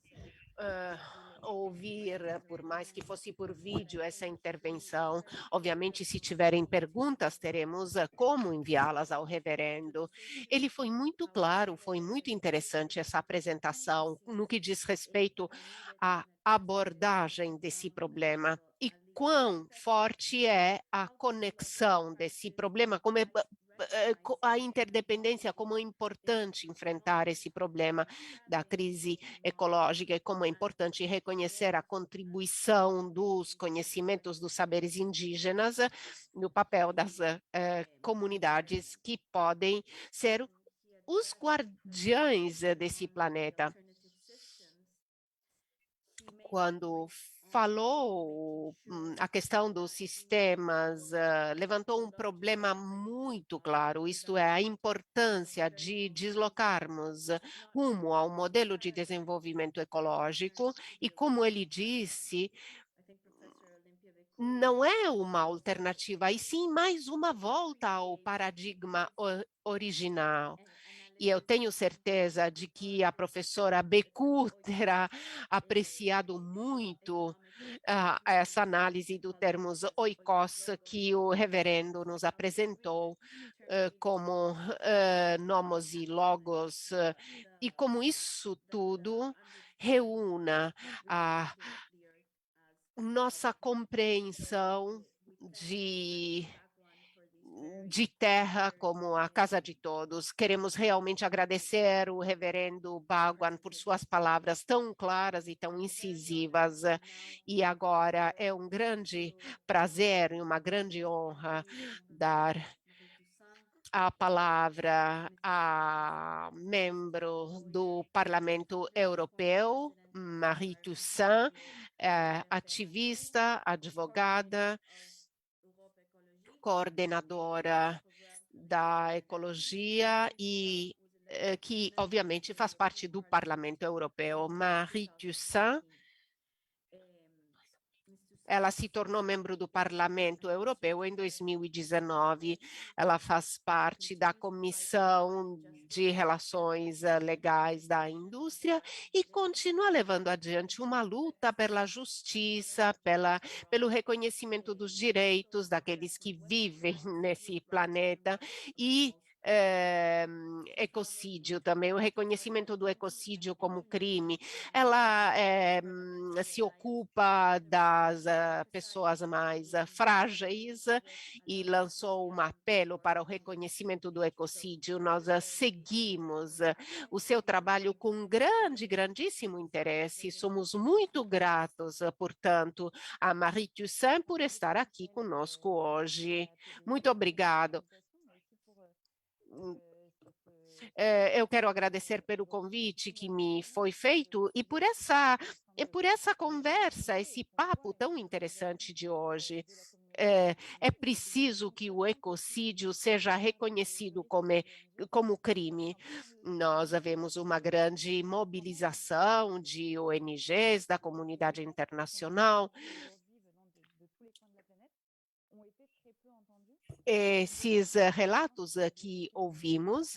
ouvir, por mais que fosse por vídeo, essa intervenção. Obviamente, se tiverem perguntas, teremos como enviá-las ao reverendo. Ele foi muito claro, foi muito interessante essa apresentação no que diz respeito à abordagem desse problema e quão forte é a conexão desse problema, como a interdependência, como é importante enfrentar esse problema da crise ecológica e como é importante reconhecer a contribuição dos conhecimentos dos saberes indígenas no papel das comunidades que podem ser os guardiães desse planeta. Quando falou a questão dos sistemas, levantou um problema muito claro, isto é, a importância de deslocarmos rumo ao modelo de desenvolvimento ecológico e, como ele disse, não é uma alternativa, e sim mais uma volta ao paradigma original. E eu tenho certeza de que a professora Becu terá apreciado muito essa análise do termos oikos que o reverendo nos apresentou como nomos e logos, e como isso tudo reúna a nossa compreensão de terra como a casa de todos. Queremos realmente agradecer o reverendo Bhagwan por suas palavras tão claras e tão incisivas. E agora é um grande prazer e uma grande honra dar a palavra a membro do Parlamento Europeu, Marie Toussaint, ativista, advogada, coordenadora da ecologia e que obviamente faz parte do Parlamento Europeu. Marie Toussaint, ela se tornou membro do Parlamento Europeu em 2019. Ela faz parte da Comissão de Relações Legais da Indústria e continua levando adiante uma luta pela justiça, pelo reconhecimento dos direitos daqueles que vivem nesse planeta e ecocídio também, o reconhecimento do ecocídio como crime. Ela se ocupa das pessoas mais frágeis e lançou um apelo para o reconhecimento do ecocídio. Nós seguimos o seu trabalho com grandíssimo interesse. Somos muito gratos, portanto, a Marie Toussaint por estar aqui conosco hoje. Muito obrigado. Eu quero agradecer pelo convite que me foi feito e por essa conversa, esse papo tão interessante de hoje. É preciso que o ecocídio seja reconhecido como crime. Nós vemos uma grande mobilização de ONGs, da comunidade internacional. Esses relatos que ouvimos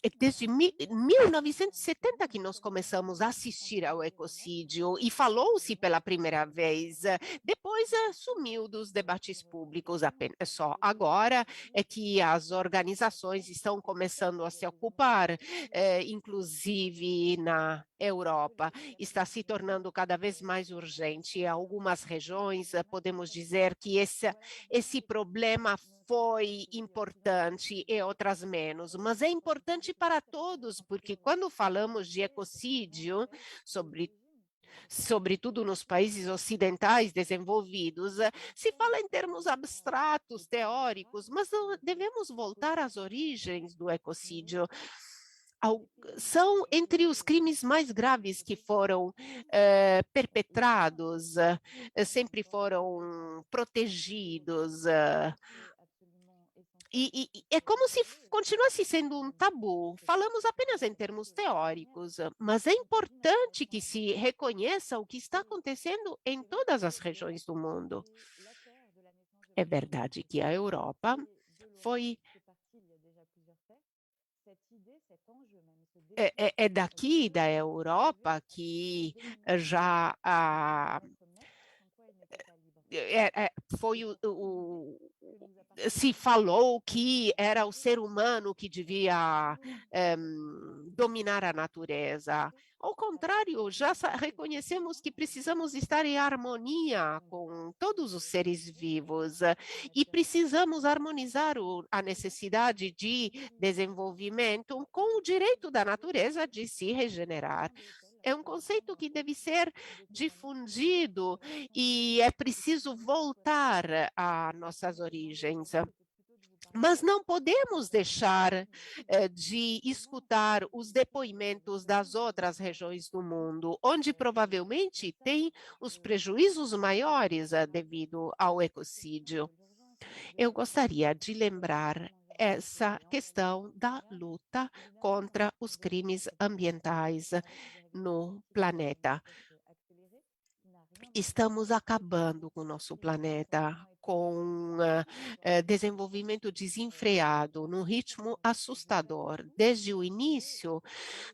É desde 1970 que nós começamos a assistir ao ecocídio e falou-se pela primeira vez. Depois sumiu dos debates públicos. Só agora é que as organizações estão começando a se ocupar, inclusive na Europa. Está se tornando cada vez mais urgente. Em algumas regiões, podemos dizer que esse problema foi importante e outras menos, mas é importante para todos, porque quando falamos de ecocídio, sobretudo nos países ocidentais desenvolvidos, se fala em termos abstratos, teóricos, mas devemos voltar às origens do ecocídio. São entre os crimes mais graves que foram perpetrados, sempre foram protegidos, e é como se continuasse sendo um tabu. Falamos apenas em termos teóricos, mas é importante que se reconheça o que está acontecendo em todas as regiões do mundo. É verdade que a Europa foi é daqui da Europa que já foi se falou que era o ser humano que devia dominar a natureza. Ao contrário, já reconhecemos que precisamos estar em harmonia com todos os seres vivos e precisamos harmonizar a necessidade de desenvolvimento com o direito da natureza de se regenerar. É um conceito que deve ser difundido e é preciso voltar a nossas origens. Mas não podemos deixar de escutar os depoimentos das outras regiões do mundo, onde provavelmente tem os prejuízos maiores devido ao ecocídio. Eu gostaria de lembrar essa questão da luta contra os crimes ambientais no planeta. Estamos acabando com o nosso planeta, com desenvolvimento desenfreado, num ritmo assustador. Desde o início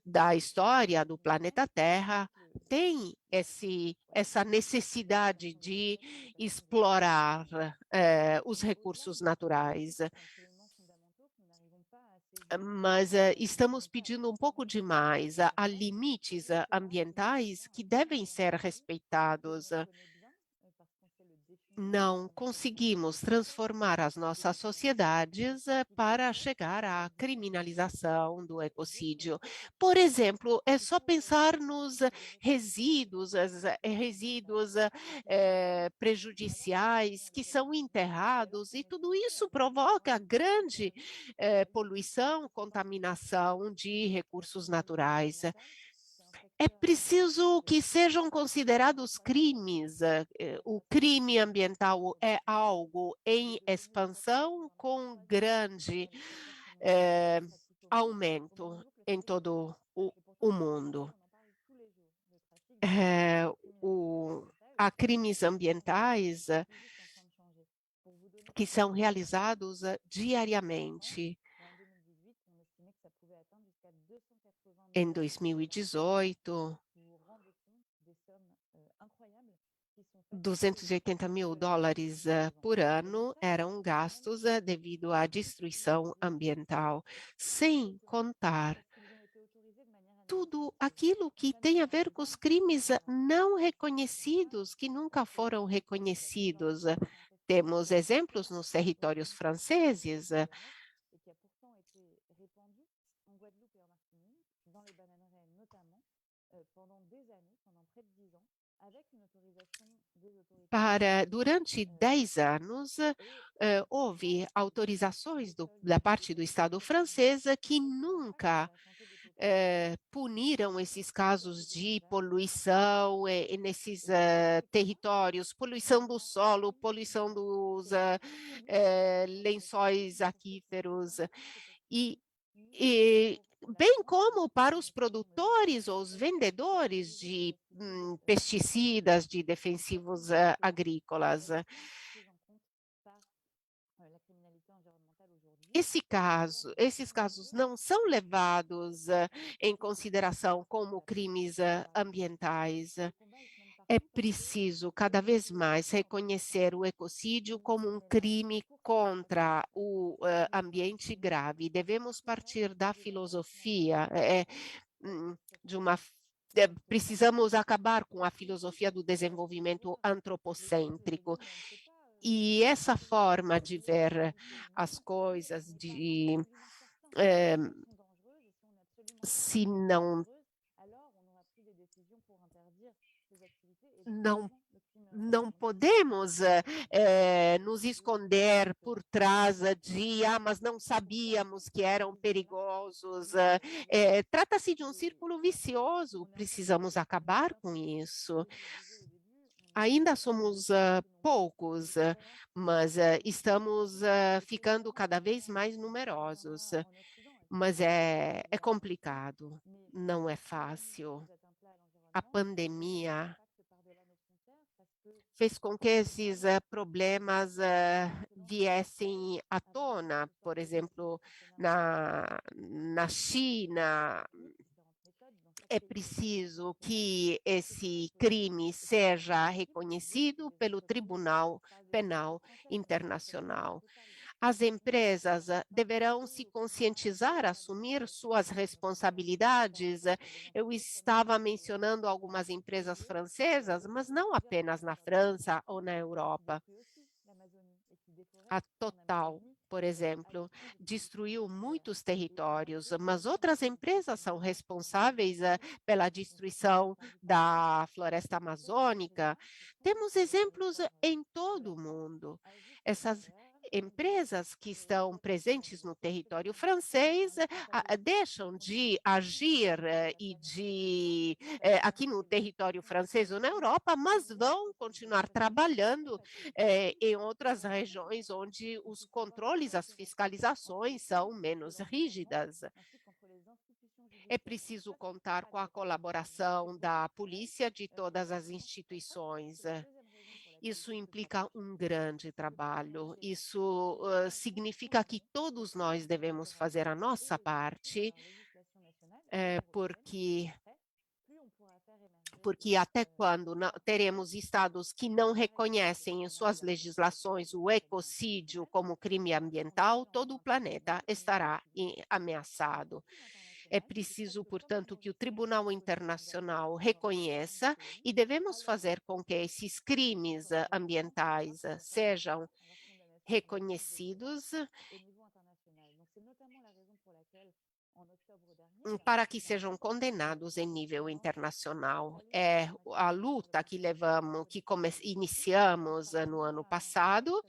da história do planeta Terra, tem essa necessidade de explorar os recursos naturais. Mas estamos pedindo um pouco demais. Há limites ambientais que devem ser respeitados. Não conseguimos transformar as nossas sociedades para chegar à criminalização do ecocídio. Por exemplo, é só pensar nos resíduos, resíduos prejudiciais que são enterrados, e tudo isso provoca grande poluição, contaminação de recursos naturais. É preciso que sejam considerados crimes. O crime ambiental é algo em expansão com grande aumento em todo o mundo. Há crimes ambientais que são realizados diariamente. Em 2018, 280 mil dólares por ano eram gastos devido à destruição ambiental, sem contar tudo aquilo que tem a ver com os crimes não reconhecidos, que nunca foram reconhecidos. Temos exemplos nos territórios franceses, durante 10 anos, houve autorizações da parte do Estado francês que nunca puniram esses casos de poluição nesses territórios, poluição do solo, poluição dos lençóis aquíferos, e bem como para os produtores ou os vendedores de pesticidas, de defensivos agrícolas. Esses casos não são levados em consideração como crimes ambientais. É preciso cada vez mais reconhecer o ecocídio como um crime contra o ambiente grave. Devemos partir da filosofia de uma precisamos acabar com a filosofia do desenvolvimento antropocêntrico. E essa forma de ver as coisas, se não podemos nos esconder por trás de, mas não sabíamos que eram perigosos. Trata-se de um círculo vicioso, precisamos acabar com isso. Ainda somos poucos, mas estamos ficando cada vez mais numerosos. Mas é complicado, não é fácil. A pandemia fez com que esses problemas viessem à tona, por exemplo, na China. É preciso que esse crime seja reconhecido pelo Tribunal Penal Internacional. As empresas deverão se conscientizar, assumir suas responsabilidades. Eu estava mencionando algumas empresas francesas, mas não apenas na França ou na Europa. A Total, por exemplo, destruiu muitos territórios, mas outras empresas são responsáveis pela destruição da floresta amazônica. Temos exemplos em todo o mundo. Essas empresas que estão presentes no território francês deixam de agir aqui no território francês ou na Europa, mas vão continuar trabalhando em outras regiões onde os controles, as fiscalizações são menos rígidas. É preciso contar com a colaboração da polícia, de todas as instituições. Isso implica um grande trabalho. Isso significa que todos nós devemos fazer a nossa parte, porque até quando teremos estados que não reconhecem em suas legislações o ecocídio como crime ambiental, todo o planeta estará ameaçado. É preciso, portanto, que o Tribunal Internacional reconheça e devemos fazer com que esses crimes ambientais sejam reconhecidos para que sejam condenados em nível internacional. É a luta que iniciamos no ano passado,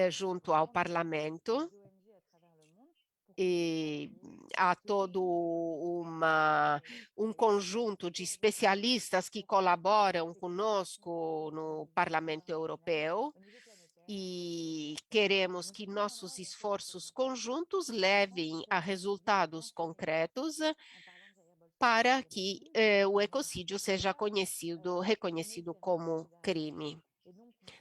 junto ao Parlamento, e há todo um conjunto de especialistas que colaboram conosco no Parlamento Europeu e queremos que nossos esforços conjuntos levem a resultados concretos para que o ecocídio seja reconhecido como crime.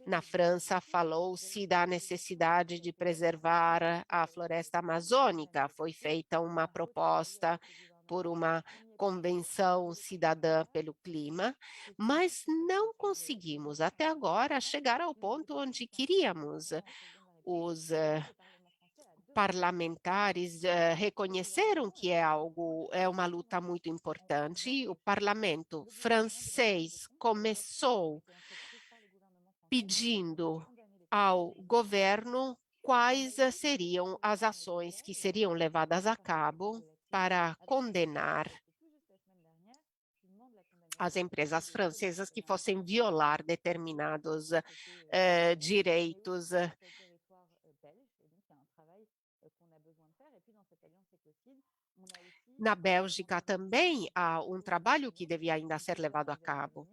Na França, falou-se da necessidade de preservar a floresta amazônica. Foi feita uma proposta por uma convenção cidadã pelo clima, mas não conseguimos até agora chegar ao ponto onde queríamos. Os parlamentares reconheceram que é uma luta muito importante. O parlamento francês começou pedindo ao governo quais seriam as ações que seriam levadas a cabo para condenar as empresas francesas que fossem violar determinados direitos. Na Bélgica também há um trabalho que devia ainda ser levado a cabo.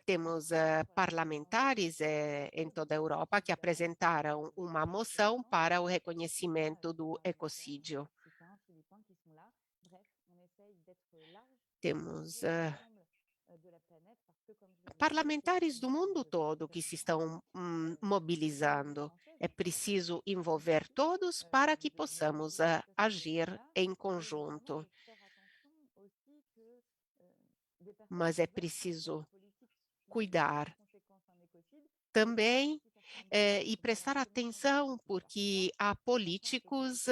Temos parlamentares em toda a Europa que apresentaram uma moção para o reconhecimento do ecocídio. Temos parlamentares do mundo todo que se estão mobilizando. É preciso envolver todos para que possamos agir em conjunto. Mas é preciso cuidar também e prestar atenção, porque há políticos,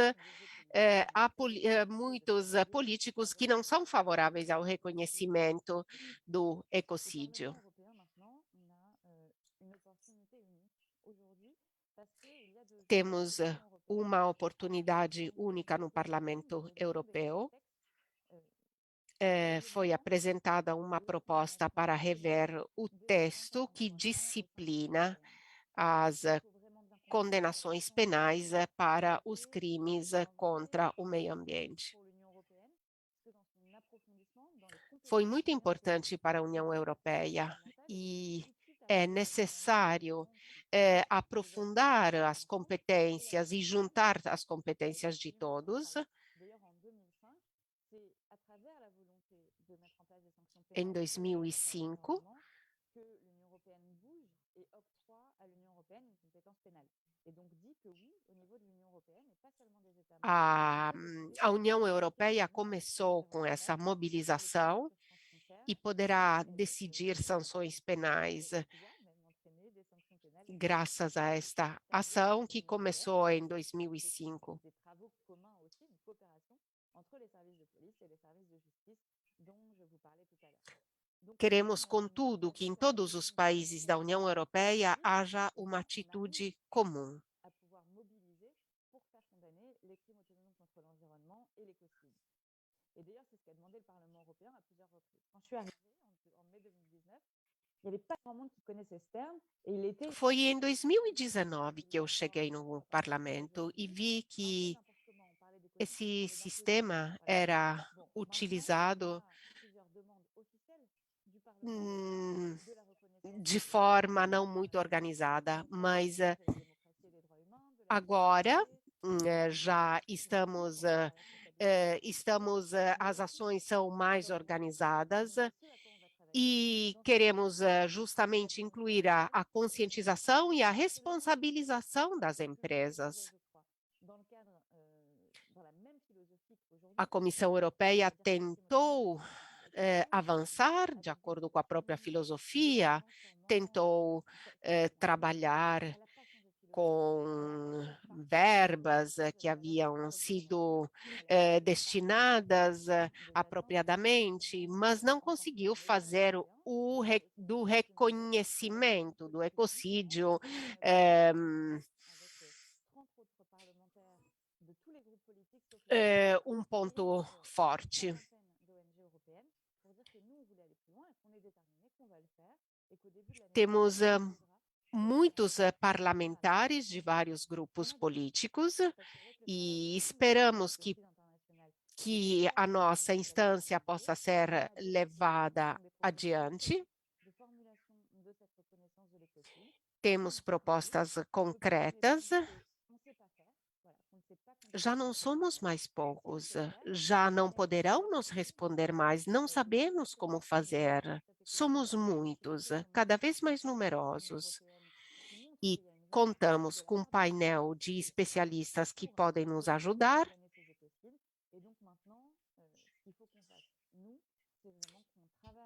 muitos políticos que não são favoráveis ao reconhecimento do ecocídio. Temos uma oportunidade única no Parlamento Europeu. Foi apresentada uma proposta para rever o texto que disciplina as condenações penais para os crimes contra o meio ambiente. Foi muito importante para a União Europeia e é necessário aprofundar as competências e juntar as competências de todos. Em 2005, a União Europeia começou com essa mobilização e poderá decidir sanções penais graças a esta ação que começou em 2005. Queremos, contudo, que em todos os países da União Europeia haja uma atitude comum. Foi em 2019 que eu cheguei no parlamento e vi que esse sistema era utilizado de forma não muito organizada, mas agora já estamos, as ações são mais organizadas e queremos justamente incluir a conscientização e a responsabilização das empresas. A Comissão Europeia tentou avançar, de acordo com a própria filosofia, tentou trabalhar com verbas que haviam sido destinadas apropriadamente, mas não conseguiu fazer do reconhecimento do ecocídio um ponto forte. Temos muitos parlamentares de vários grupos políticos e esperamos que a nossa instância possa ser levada adiante. Temos propostas concretas. Já não somos mais poucos, já não poderão nos responder mais, não sabemos como fazer. Somos muitos, cada vez mais numerosos. E contamos com um painel de especialistas que podem nos ajudar.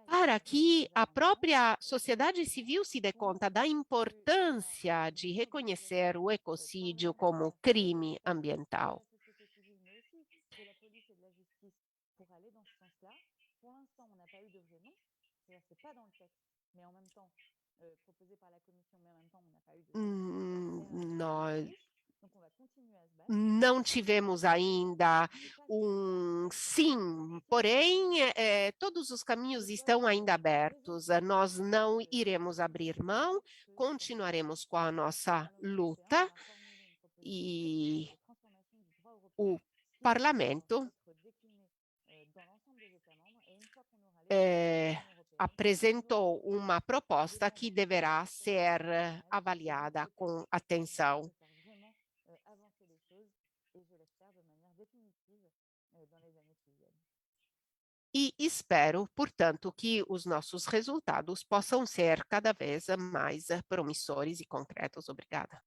Para que a própria sociedade civil se dê conta da importância de reconhecer o ecocídio como crime ambiental. Nós não tivemos ainda um sim, porém, todos os caminhos estão ainda abertos. Nós não iremos abrir mão, continuaremos com a nossa luta e o Parlamento apresentou uma proposta que deverá ser avaliada com atenção. E espero, portanto, que os nossos resultados possam ser cada vez mais promissores e concretos. Obrigada.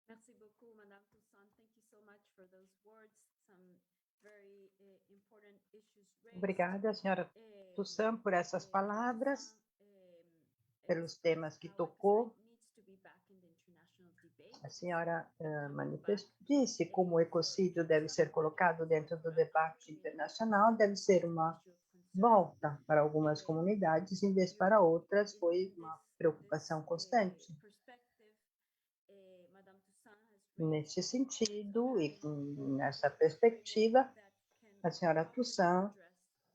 Merci beaucoup, Madame Toussaint. Thank you so much for those words. Some very important issues raised. Obrigada, senhora Toussaint, por essas palavras, pelos temas que tocou. A senhora disse como o ecocídio deve ser colocado dentro do debate internacional, deve ser uma volta para algumas comunidades, em vez para outras foi uma preocupação constante. Nesse sentido e nessa perspectiva, a senhora Toussaint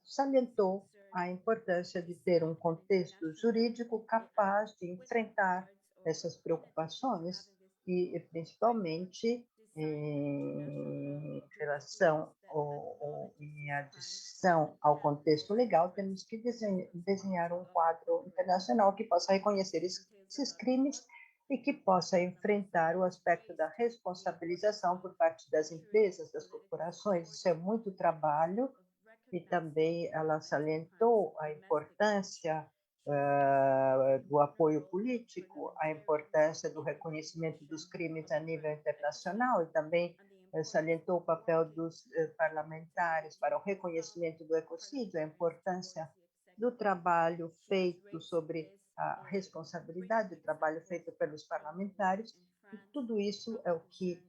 salientou a importância de ter um contexto jurídico capaz de enfrentar essas preocupações e principalmente em relação em adição ao contexto legal, temos que desenhar um quadro internacional que possa reconhecer esses crimes e que possa enfrentar o aspecto da responsabilização por parte das empresas, das corporações. Isso é muito trabalho, e também ela salientou a importância do apoio político, a importância do reconhecimento dos crimes a nível internacional e também salientou o papel dos parlamentares para o reconhecimento do ecocídio, a importância do trabalho feito sobre a responsabilidade, o trabalho feito pelos parlamentares, e tudo isso é o que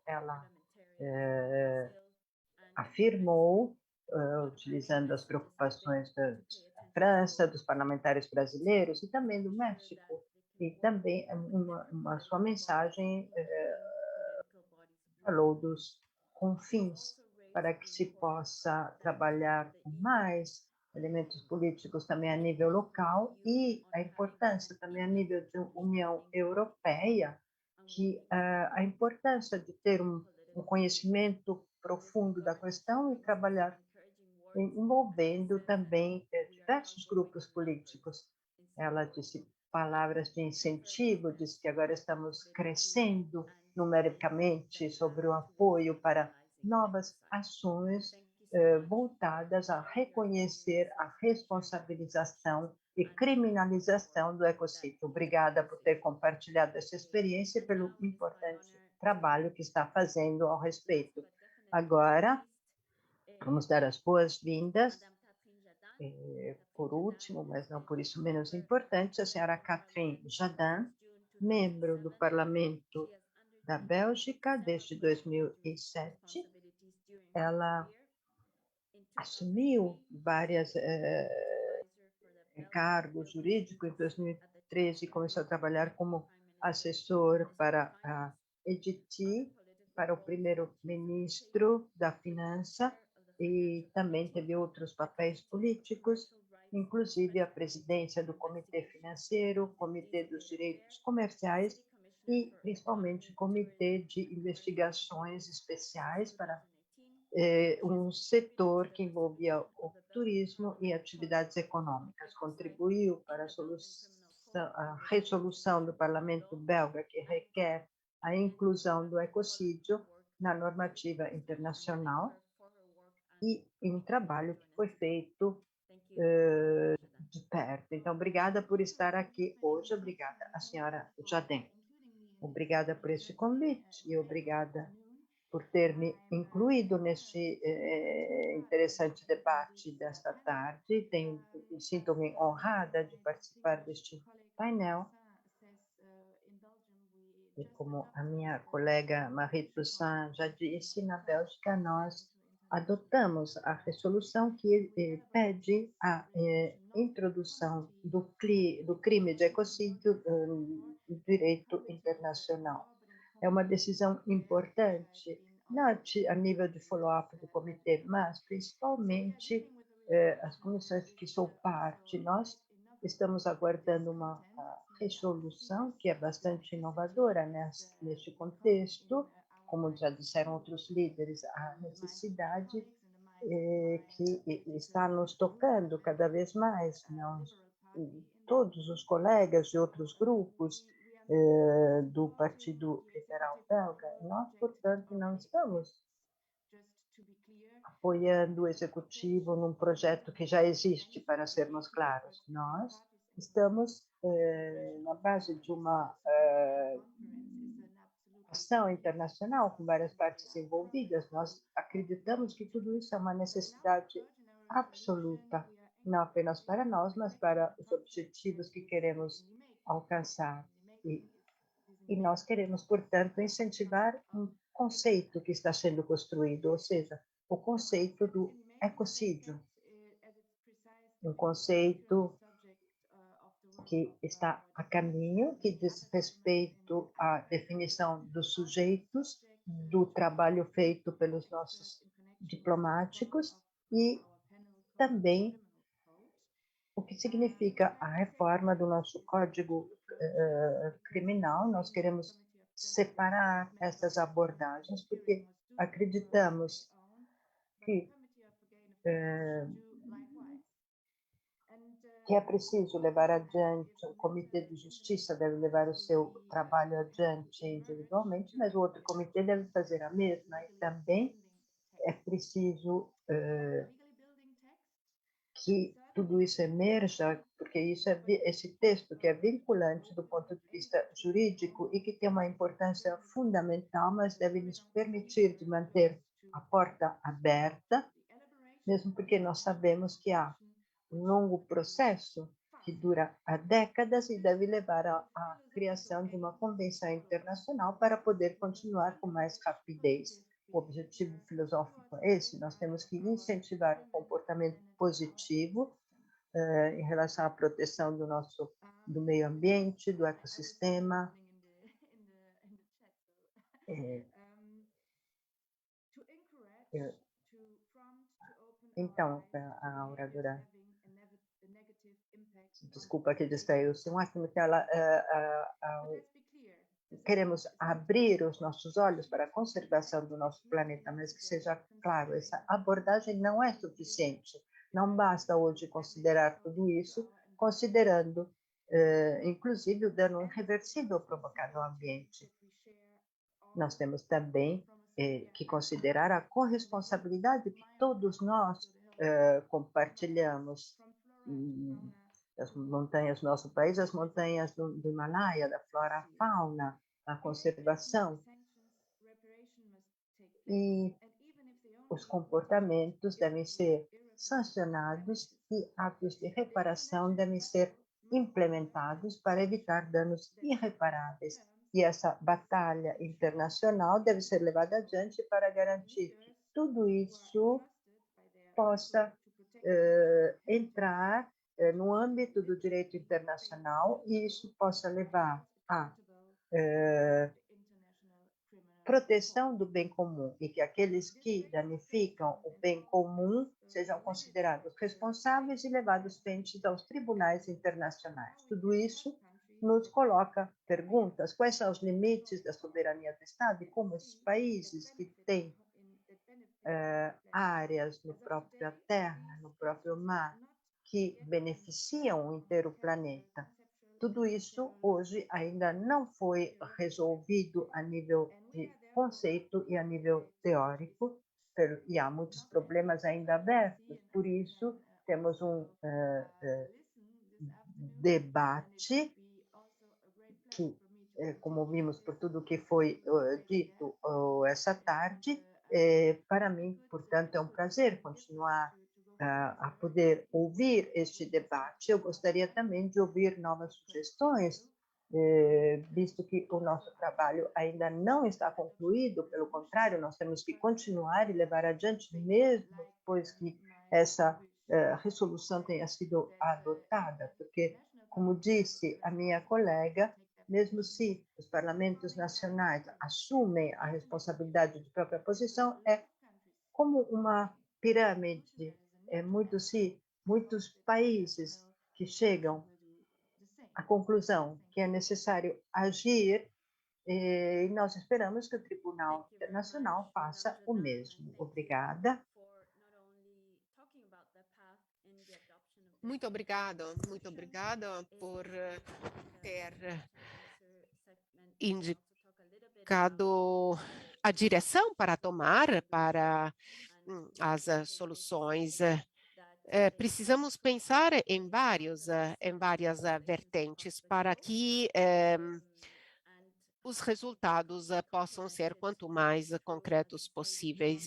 ela afirmou, utilizando as preocupações da França, dos parlamentares brasileiros e também do México, e também uma sua mensagem falou dos confins para que se possa trabalhar com mais elementos políticos também a nível local e a importância também a nível de União Europeia, que a importância de ter um conhecimento profundo da questão e trabalhar envolvendo também diversos grupos políticos. Ela disse palavras de incentivo, disse que agora estamos crescendo numericamente sobre o apoio para novas ações voltadas a reconhecer a responsabilização e criminalização do ecocídio. Obrigada por ter compartilhado essa experiência e pelo importante trabalho que está fazendo ao respeito. Agora, vamos dar as boas-vindas, por último, mas não por isso menos importante, a senhora Catherine Jardin, membro do Parlamento da Bélgica desde 2007. Ela assumiu vários cargos jurídicos. Em 2013, começou a trabalhar como assessor para a EDT, para o primeiro-ministro da Finança, e também teve outros papéis políticos, inclusive a presidência do Comitê Financeiro, Comitê dos Direitos Comerciais e, principalmente, Comitê de Investigações Especiais para um setor que envolvia o turismo e atividades econômicas. Contribuiu para a resolução do Parlamento belga que requer a inclusão do ecocídio na normativa internacional e em um trabalho que foi feito de perto. Então, obrigada por estar aqui hoje, obrigada a senhora Jardin. Obrigada por esse convite e obrigada por ter me incluído neste interessante debate desta tarde. Sinto-me honrada de participar deste painel. E como a minha colega Marie Toussaint já disse, na Bélgica nós adotamos a resolução que pede a introdução do crime de ecocídio no direito internacional. É uma decisão importante, não a nível de follow-up do comitê, mas principalmente as comissões de que sou parte. Nós estamos aguardando uma resolução que é bastante inovadora neste contexto, como já disseram outros líderes, a necessidade que está nos tocando cada vez mais, todos os colegas de outros grupos do Partido Liberal Belga. Nós, portanto, não estamos apoiando o executivo num projeto que já existe, para sermos claros. Nós estamos na base de uma ação internacional com várias partes envolvidas. Nós acreditamos que tudo isso é uma necessidade absoluta, não apenas para nós, mas para os objetivos que queremos alcançar. E nós queremos, portanto, incentivar um conceito que está sendo construído, ou seja, o conceito do ecocídio, um conceito que está a caminho, que diz respeito à definição dos sujeitos, do trabalho feito pelos nossos diplomáticos e também o que significa a reforma do nosso Código Criminal. Nós queremos separar essas abordagens porque acreditamos que é preciso levar adiante, o Comitê de Justiça deve levar o seu trabalho adiante individualmente, mas o outro comitê deve fazer a mesma, e também é preciso que tudo isso emerja, porque esse texto que é vinculante do ponto de vista jurídico e que tem uma importância fundamental, mas deve nos permitir de manter a porta aberta, mesmo porque nós sabemos que há um longo processo que dura há décadas e deve levar à criação de uma convenção internacional para poder continuar com mais rapidez. O objetivo filosófico é esse: nós temos que incentivar o comportamento positivo em relação à proteção do meio ambiente, do ecossistema. Então, a oradora, desculpa que distraiu-se, queremos abrir os nossos olhos para a conservação do nosso planeta, mas que seja claro, essa abordagem não é suficiente. Não basta hoje considerar tudo isso, considerando, inclusive, o dano irreversível provocado ao ambiente. Nós temos também que considerar a corresponsabilidade que todos nós compartilhamos. As montanhas do nosso país, as montanhas do Himalaia, da flora e fauna, a conservação. E os comportamentos devem ser sancionados e atos de reparação devem ser implementados para evitar danos irreparáveis. E essa batalha internacional deve ser levada adiante para garantir que tudo isso possa entrar no âmbito do direito internacional e isso possa levar à proteção do bem comum e que aqueles que danificam o bem comum sejam considerados responsáveis e levados frente aos tribunais internacionais. Tudo isso nos coloca perguntas: quais são os limites da soberania do Estado e como esses países que têm áreas no própria terra, no próprio mar, que beneficiam o inteiro planeta. Tudo isso hoje ainda não foi resolvido a nível de conceito e a nível teórico, e há muitos problemas ainda abertos. Por isso, temos um debate que, como vimos por tudo que foi dito essa tarde, para mim, portanto, é um prazer continuar a poder ouvir este debate. Eu gostaria também de ouvir novas sugestões, visto que o nosso trabalho ainda não está concluído, pelo contrário, nós temos que continuar e levar adiante, mesmo depois que essa resolução tenha sido adotada, porque, como disse a minha colega, mesmo se os parlamentos nacionais assumem a responsabilidade de própria posição, é como uma pirâmide. Muitos países que chegam à conclusão que é necessário agir, e nós esperamos que o Tribunal Internacional faça o mesmo. Obrigada. Muito obrigada por ter indicado a direção para tomar para as soluções. Precisamos pensar em várias vertentes para que os resultados possam ser quanto mais concretos possíveis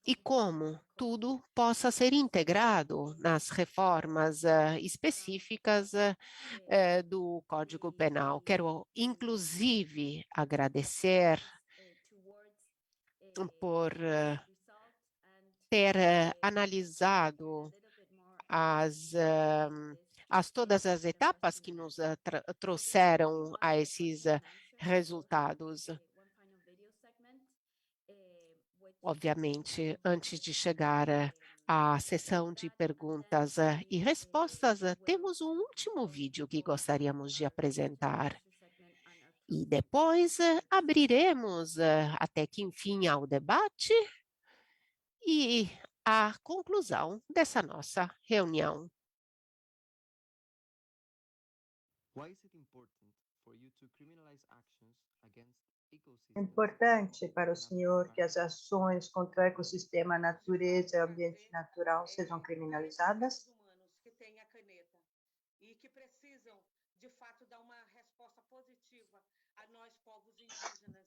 e como tudo possa ser integrado nas reformas específicas do Código Penal. Quero, inclusive, agradecer por ter analisado todas as etapas que nos trouxeram a esses resultados. Obviamente, antes de chegar à sessão de perguntas e respostas, temos um último vídeo que gostaríamos de apresentar. E depois abriremos até que enfim ao debate e à conclusão dessa nossa reunião. Why is it important for you to criminalize actions against É ecosystems? importante para o senhor que as ações contra o ecossistema, a natureza e o ambiente natural sejam criminalizadas? Humanos que têm a caneta e que precisam, de fato, dar uma resposta positiva a nós, povos indígenas.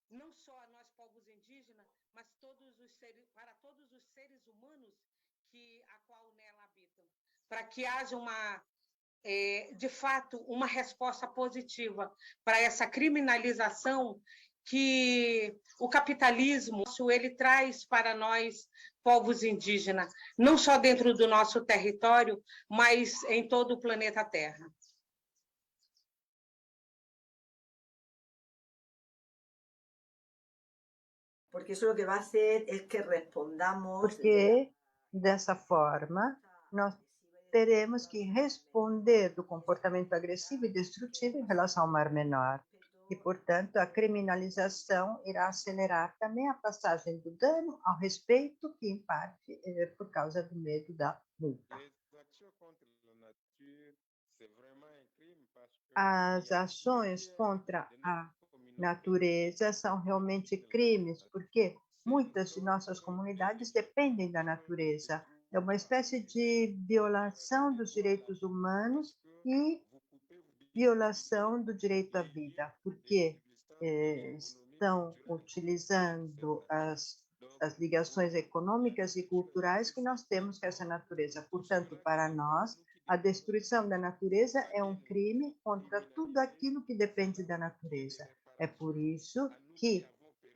Não só a nós, povos indígenas, mas para todos os seres humanos a qual nela habitam. Para que haja de fato, uma resposta positiva para essa criminalização que o capitalismo ele traz para nós, povos indígenas, não só dentro do nosso território, mas em todo o planeta Terra. Porque eso lo que va a hacer es que respondamos. Porque, dessa forma, nós teremos que responder do comportamento agressivo e destrutivo em relação ao Mar Menor. E, portanto, a criminalização irá acelerar também a passagem do dano ao respeito, que, em parte, é por causa do medo da multa. As ações contra a natureza são realmente crimes, porque muitas de nossas comunidades dependem da natureza. É uma espécie de violação dos direitos humanos e violação do direito à vida, porque estão utilizando as ligações econômicas e culturais que nós temos com essa natureza. Portanto, para nós, a destruição da natureza é um crime contra tudo aquilo que depende da natureza. É por isso que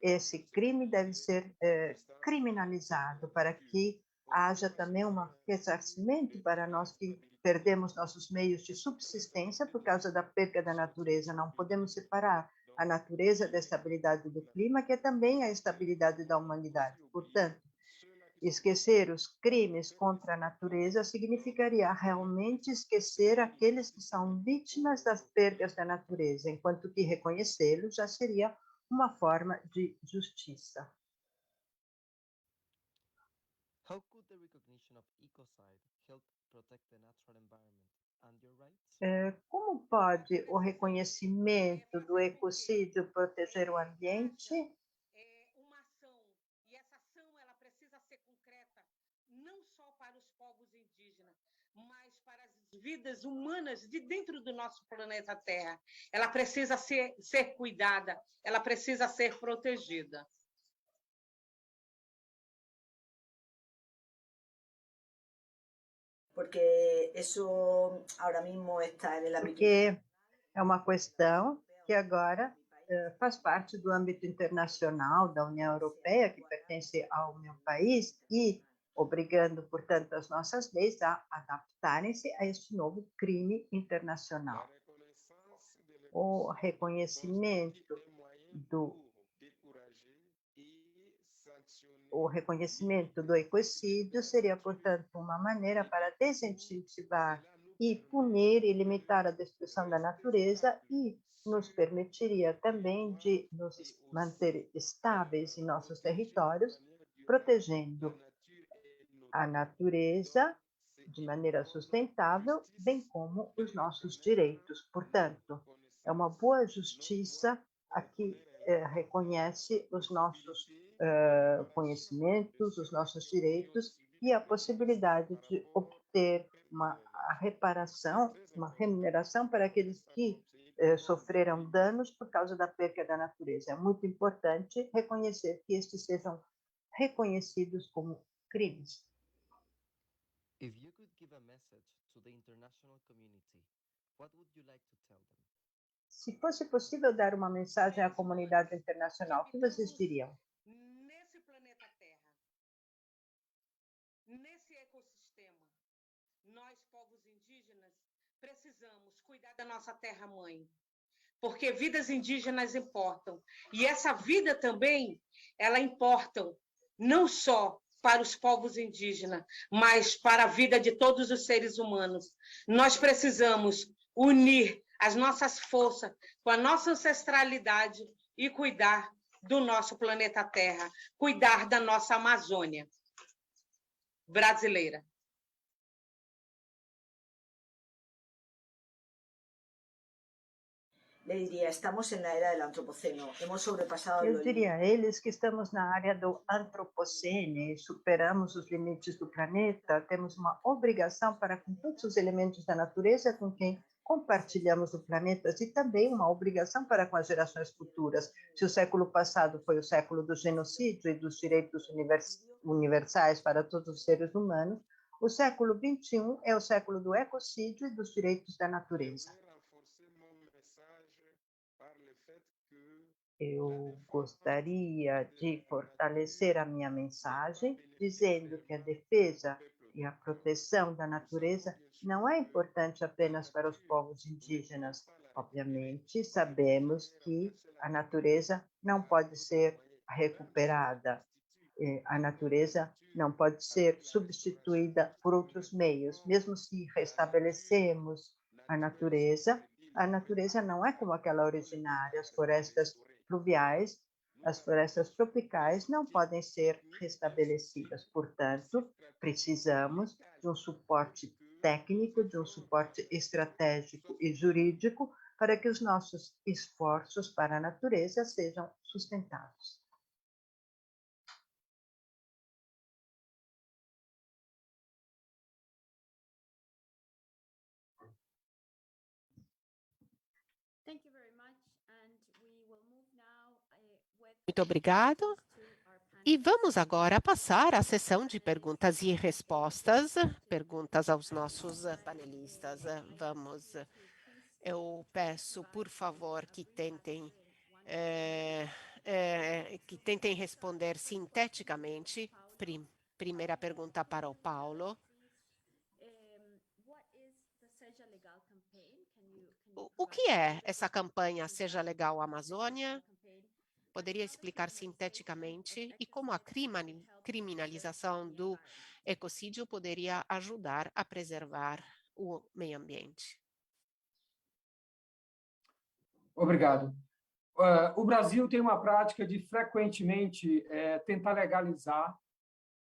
esse crime deve ser criminalizado, para que haja também um ressarcimento para nós que perdemos nossos meios de subsistência por causa da perda da natureza. Não podemos separar a natureza da estabilidade do clima, que é também a estabilidade da humanidade. Portanto, esquecer os crimes contra a natureza significaria realmente esquecer aqueles que são vítimas das perdas da natureza, enquanto que reconhecê-los já seria uma forma de justiça. How could the recognition of ecocide help protect the natural environment and your rights? Como pode o reconhecimento do ecocídio proteger o ambiente? Uma ação, e essa ação ela precisa ser concreta, não só para os povos indígenas, mas para as vidas humanas de dentro do nosso planeta Terra. Ela precisa ser cuidada, ela precisa ser protegida. Porque eso ahora mismo está en el ámbito. Porque é uma questão que agora faz parte do âmbito internacional da União Europeia, que pertence ao meu país, e obrigando, portanto, as nossas leis a adaptarem-se a este novo crime internacional. O reconhecimento do ecocídio seria, portanto, uma maneira para desincentivar e punir e limitar a destruição da natureza e nos permitiria também de nos manter estáveis em nossos territórios, protegendo a natureza de maneira sustentável, bem como os nossos direitos. Portanto, é uma boa justiça a que reconhece os nossos conhecimentos, os nossos direitos e a possibilidade de obter uma reparação, uma remuneração para aqueles que sofreram danos por causa da perda da natureza. É muito importante reconhecer que estes sejam reconhecidos como crimes. If you could give a message to the international community, what would you like to tell them? Se fosse possível dar uma mensagem à comunidade internacional, o que vocês diriam? Nesse planeta Terra, nesse ecossistema, nós, povos indígenas, precisamos cuidar da nossa terra-mãe, porque vidas indígenas importam. E essa vida também, ela importa não só para os povos indígenas, mas para a vida de todos os seres humanos. Nós precisamos unir as nossas forças com a nossa ancestralidade e cuidar do nosso planeta Terra, cuidar da nossa Amazônia brasileira. Le diría, estamos en la era del antropoceno, hemos sobrepasado Eu diria a eles que estamos na área do antropocene, superamos os limites do planeta, temos uma obrigação para com todos os elementos da natureza com quem compartilhamos o planeta e também uma obrigação para com as gerações futuras. Se o século passado foi o século do genocídio e dos direitos universais para todos os seres humanos, o século XXI é o século do ecocídio e dos direitos da natureza. Eu gostaria de fortalecer a minha mensagem, dizendo que a defesa e a proteção da natureza não é importante apenas para os povos indígenas. Obviamente, sabemos que a natureza não pode ser recuperada. A natureza não pode ser substituída por outros meios. Mesmo se restabelecemos a natureza não é como aquela originária. As florestas pluviais, as florestas tropicais não podem ser restabelecidas. Portanto, precisamos de um suporte técnico, de um suporte estratégico e jurídico para que os nossos esforços para a natureza sejam sustentados. Muito obrigado. E vamos agora passar à sessão de perguntas e respostas, perguntas aos nossos panelistas. Eu peço, por favor, que tentem responder sinteticamente. Primeira pergunta para o Paulo. O que é essa campanha Seja Legal Amazônia? Poderia explicar sinteticamente e como a criminalização do ecocídio poderia ajudar a preservar o meio ambiente? Obrigado. O Brasil tem uma prática de frequentemente tentar legalizar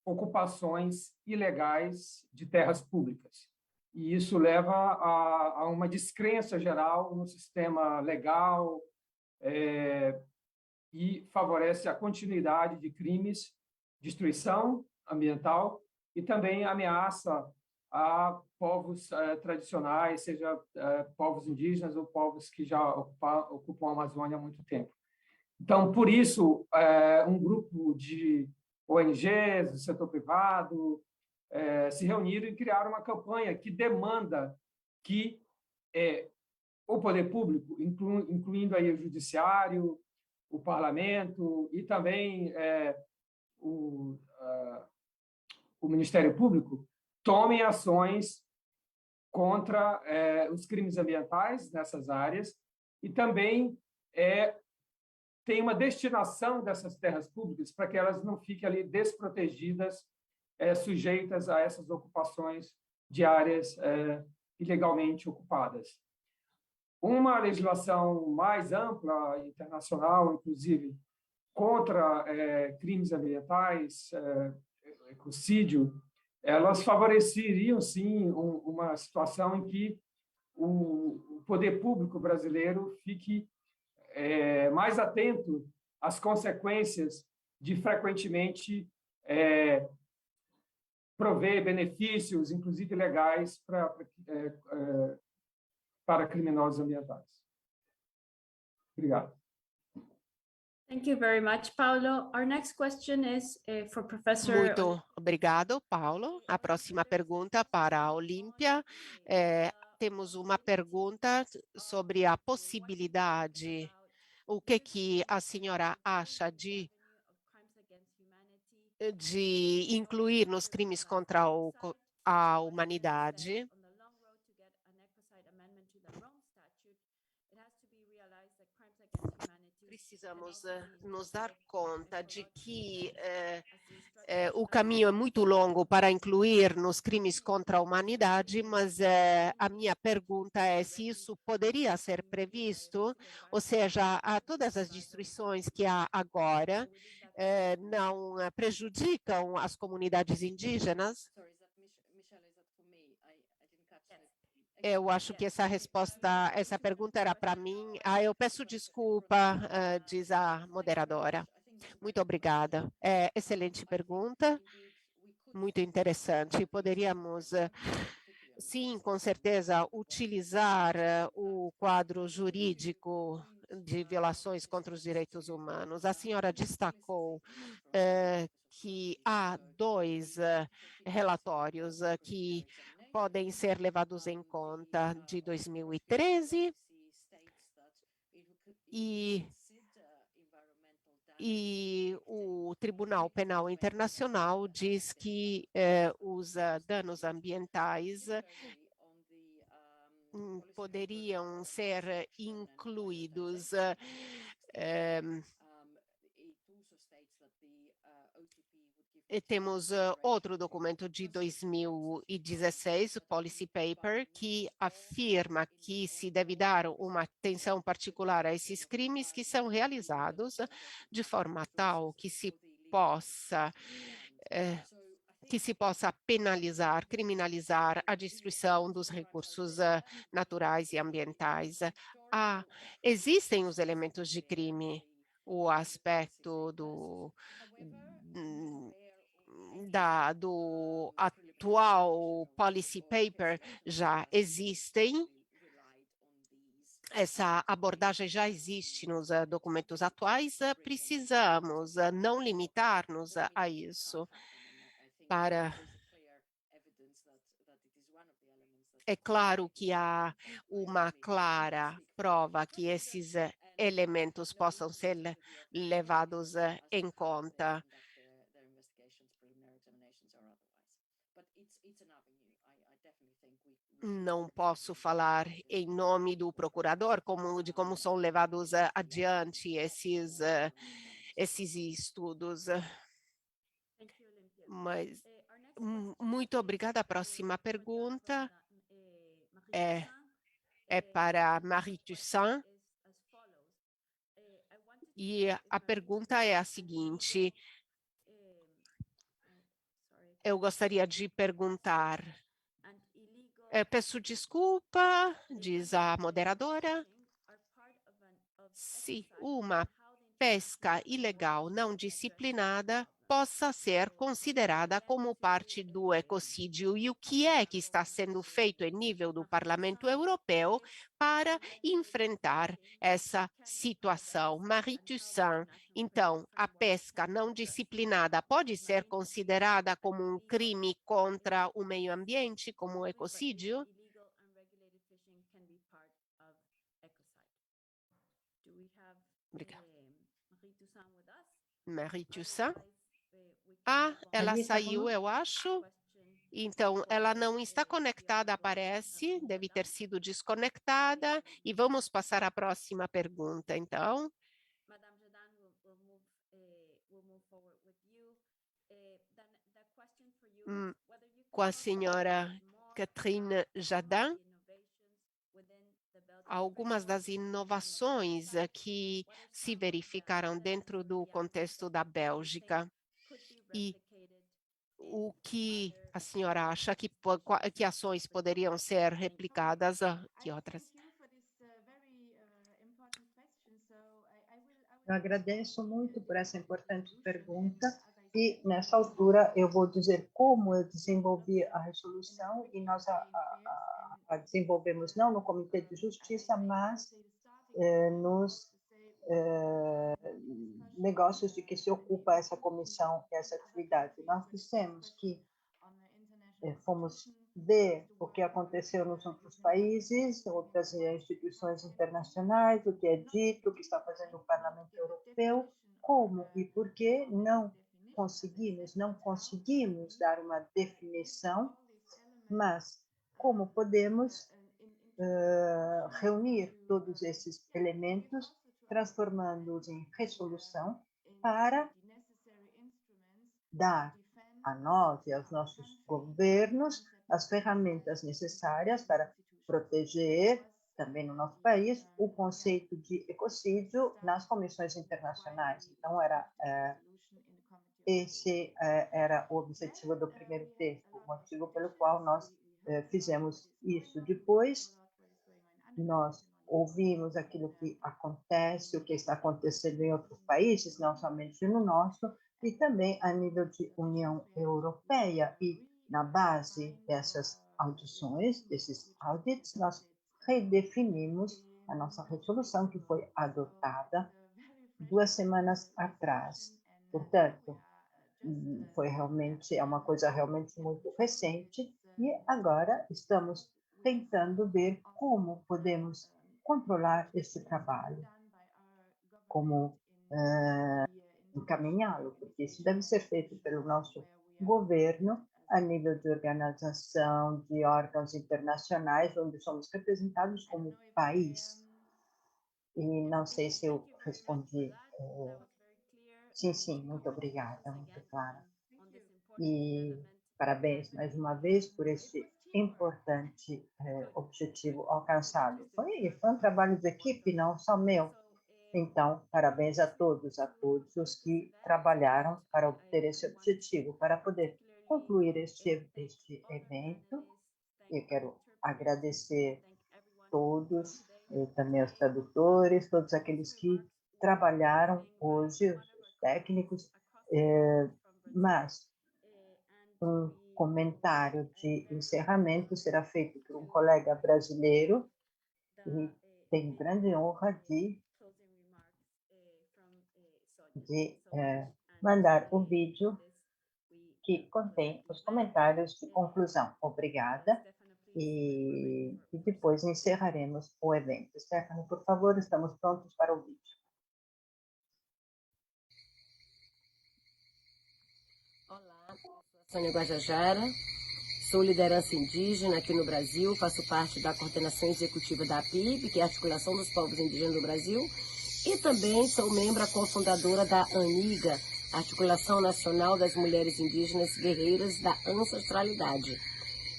ocupações ilegais de terras públicas. E isso leva a uma descrença geral no sistema legal e favorece a continuidade de crimes, destruição ambiental e também ameaça a povos tradicionais, seja povos indígenas ou povos que já ocupam a Amazônia há muito tempo. Então, por isso, um grupo de ONGs, do setor privado, se reuniram e criaram uma campanha que demanda que o poder público, incluindo aí o judiciário, o parlamento e também o Ministério Público, tomem ações contra os crimes ambientais nessas áreas e também tem uma destinação dessas terras públicas para que elas não fiquem ali desprotegidas, sujeitas a essas ocupações de áreas ilegalmente ocupadas. Uma legislação mais ampla, internacional, inclusive, contra crimes ambientais, ecocídio, elas favoreceriam, sim, uma situação em que o poder público brasileiro fique mais atento às consequências de frequentemente prover benefícios, inclusive legais, para criminosos ambientais. Obrigado. Thank you very much, Paulo. Our next question is for Professor. Muito obrigado, Paulo. A próxima pergunta para a Olímpia. Temos uma pergunta sobre a possibilidade, o que a senhora acha de incluir nos crimes contra a humanidade precisamos nos dar conta de que o caminho é muito longo para incluir nos crimes contra a humanidade, mas a minha pergunta é se isso poderia ser previsto, ou seja, todas as destruições que há agora não prejudicam as comunidades indígenas? Eu acho que essa pergunta era para mim. Eu peço desculpa, diz a moderadora. Muito obrigada. Excelente pergunta, muito interessante. Poderíamos, sim, com certeza, utilizar o quadro jurídico de violações contra os direitos humanos. A senhora destacou que há dois relatórios que podem ser levados em conta, de 2013 e o Tribunal Penal Internacional diz que os danos ambientais poderiam ser incluídos temos outro documento de 2016, o Policy Paper, que afirma que se deve dar uma atenção particular a esses crimes que são realizados de forma tal que se possa penalizar, criminalizar a destruição dos recursos naturais e ambientais. Existem os elementos de crime, o aspecto do atual policy paper já existem. Essa abordagem já existe nos documentos atuais. Precisamos não limitar-nos a isso. É claro que há uma clara prova que esses elementos possam ser levados em conta. Não posso falar em nome do procurador de como são levados adiante esses estudos. Mas muito obrigada. A próxima pergunta é para Marie Toussaint. E a pergunta é a seguinte: eu gostaria de perguntar. Peço desculpa, diz a moderadora. Se uma pesca ilegal não disciplinada possa ser considerada como parte do ecocídio, e o que é que está sendo feito em nível do Parlamento Europeu para enfrentar essa situação? Marie Toussaint, então, a pesca não disciplinada pode ser considerada como um crime contra o meio ambiente, como ecocídio? Obrigada. Marie Toussaint? Ela saiu, eu acho. Então, ela não está conectada, aparece, deve ter sido desconectada. E vamos passar à próxima pergunta, então. Com a senhora Catherine Jardin. Algumas das inovações que se verificaram dentro do contexto da Bélgica e o que a senhora acha que ações poderiam ser replicadas, que outras? Eu agradeço muito por essa importante pergunta e, nessa altura, eu vou dizer como eu desenvolvi a resolução e nós a desenvolvemos não no Comitê de Justiça, mas nos negócios de que se ocupa essa comissão e essa atividade. Nós dissemos que fomos ver o que aconteceu nos outros países, outras instituições internacionais, o que é dito, o que está fazendo o Parlamento Europeu, como e por que não conseguimos dar uma definição, mas como podemos reunir todos esses elementos, transformando-os em resolução para dar a nós e aos nossos governos as ferramentas necessárias para proteger, também no nosso país, o conceito de ecocídio nas comissões internacionais. Então, esse era o objetivo do primeiro texto, o motivo pelo qual nós fizemos isso. Depois, nós ouvimos aquilo que acontece, o que está acontecendo em outros países, não somente no nosso, e também a nível de União Europeia. E, na base dessas audições, desses audits, nós redefinimos a nossa resolução, que foi adotada 2 semanas atrás. Portanto, é uma coisa realmente muito recente, e agora estamos tentando ver como podemos controlar esse trabalho, como encaminhá-lo, porque isso deve ser feito pelo nosso governo a nível de organização, de órgãos internacionais, onde somos representados como país. E não sei se eu respondi. Sim, muito obrigada, muito clara. E parabéns mais uma vez por esse importante objetivo alcançado. Foi um trabalho de equipe, não só meu. Então, parabéns a todos os que trabalharam para obter esse objetivo, para poder concluir este evento. Eu quero agradecer todos, também os tradutores, todos aqueles que trabalharam hoje, os técnicos, mas um comentário de encerramento será feito por um colega brasileiro e tenho grande honra de mandar o vídeo que contém os comentários de conclusão. Obrigada. E depois encerraremos o evento. Stephanie, por favor, estamos prontos para o vídeo. Olá, sou Sônia Guajajara, sou liderança indígena aqui no Brasil, faço parte da coordenação executiva da APIB, que é a Articulação dos Povos Indígenas do Brasil, e também sou membro cofundadora da ANIGA, Articulação Nacional das Mulheres Indígenas Guerreiras da Ancestralidade.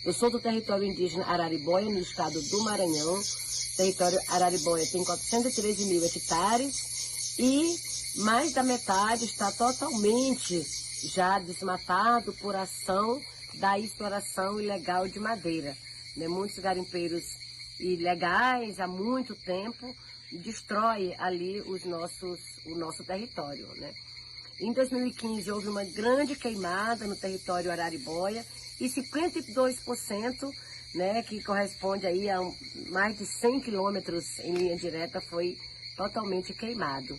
Eu sou do território indígena Araribóia, no estado do Maranhão. O território Araribóia tem 413 mil hectares e mais da metade está totalmente já desmatado por ação da exploração ilegal de madeira. Muitos garimpeiros ilegais há muito tempo destrói ali o nosso território. Em 2015 houve uma grande queimada no território Araribóia e 52%, que corresponde aí a mais de 100 quilômetros em linha direta, foi totalmente queimado.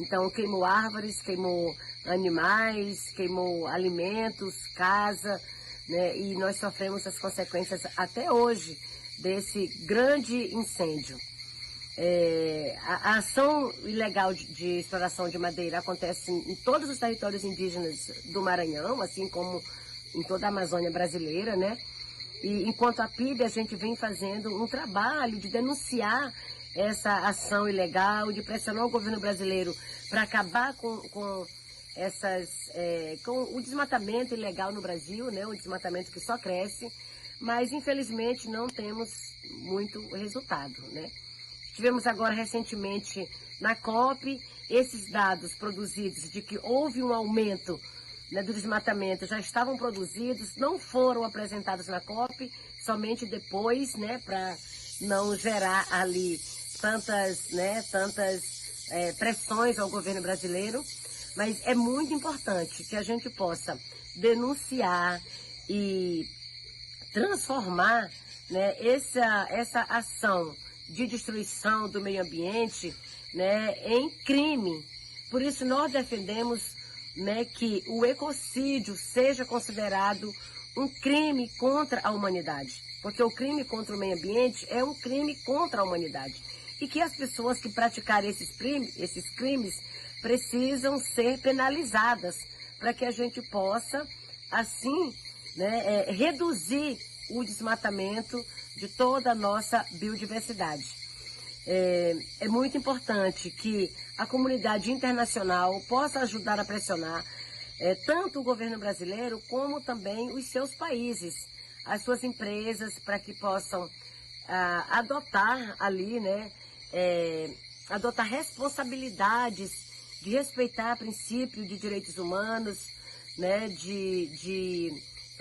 Então queimou árvores, queimou animais, queimou alimentos, casa, e nós sofremos as consequências até hoje desse grande incêndio. A ação ilegal de exploração de madeira acontece em todos os territórios indígenas do Maranhão, assim como em toda a Amazônia brasileira, E enquanto a PIB, a gente vem fazendo um trabalho de denunciar essa ação ilegal, de pressionar o governo brasileiro para acabar com o desmatamento ilegal no Brasil, o desmatamento que só cresce, mas infelizmente não temos muito resultado, Tivemos agora recentemente na COP esses dados produzidos de que houve um aumento do desmatamento, já estavam produzidos, não foram apresentados na COP, somente depois, para não gerar ali tantas pressões ao governo brasileiro, mas é muito importante que a gente possa denunciar e transformar, né, essa ação de destruição do meio ambiente, né, em crime. Por isso nós defendemos, né, que o ecocídio seja considerado um crime contra a humanidade, porque o crime contra o meio ambiente é um crime contra a humanidade. E que as pessoas que praticarem esses crimes precisam ser penalizadas para que a gente possa, assim, né, reduzir o desmatamento de toda a nossa biodiversidade. É muito importante que a comunidade internacional possa ajudar a pressionar tanto o governo brasileiro como também os seus países, as suas empresas, para que possam adotar ali, né, adotar responsabilidades de respeitar princípios de direitos humanos, né, de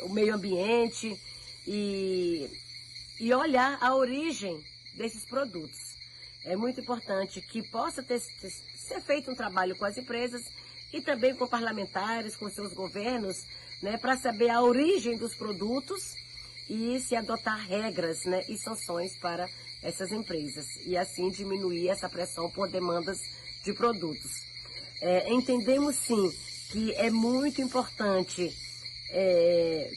o meio ambiente e olhar a origem desses produtos. É muito importante que possa ser feito um trabalho com as empresas e também com parlamentares, com seus governos, né, para saber a origem dos produtos e se adotar regras, né, e sanções para essas empresas e assim diminuir essa pressão por demandas de produtos. Entendemos sim que é muito importante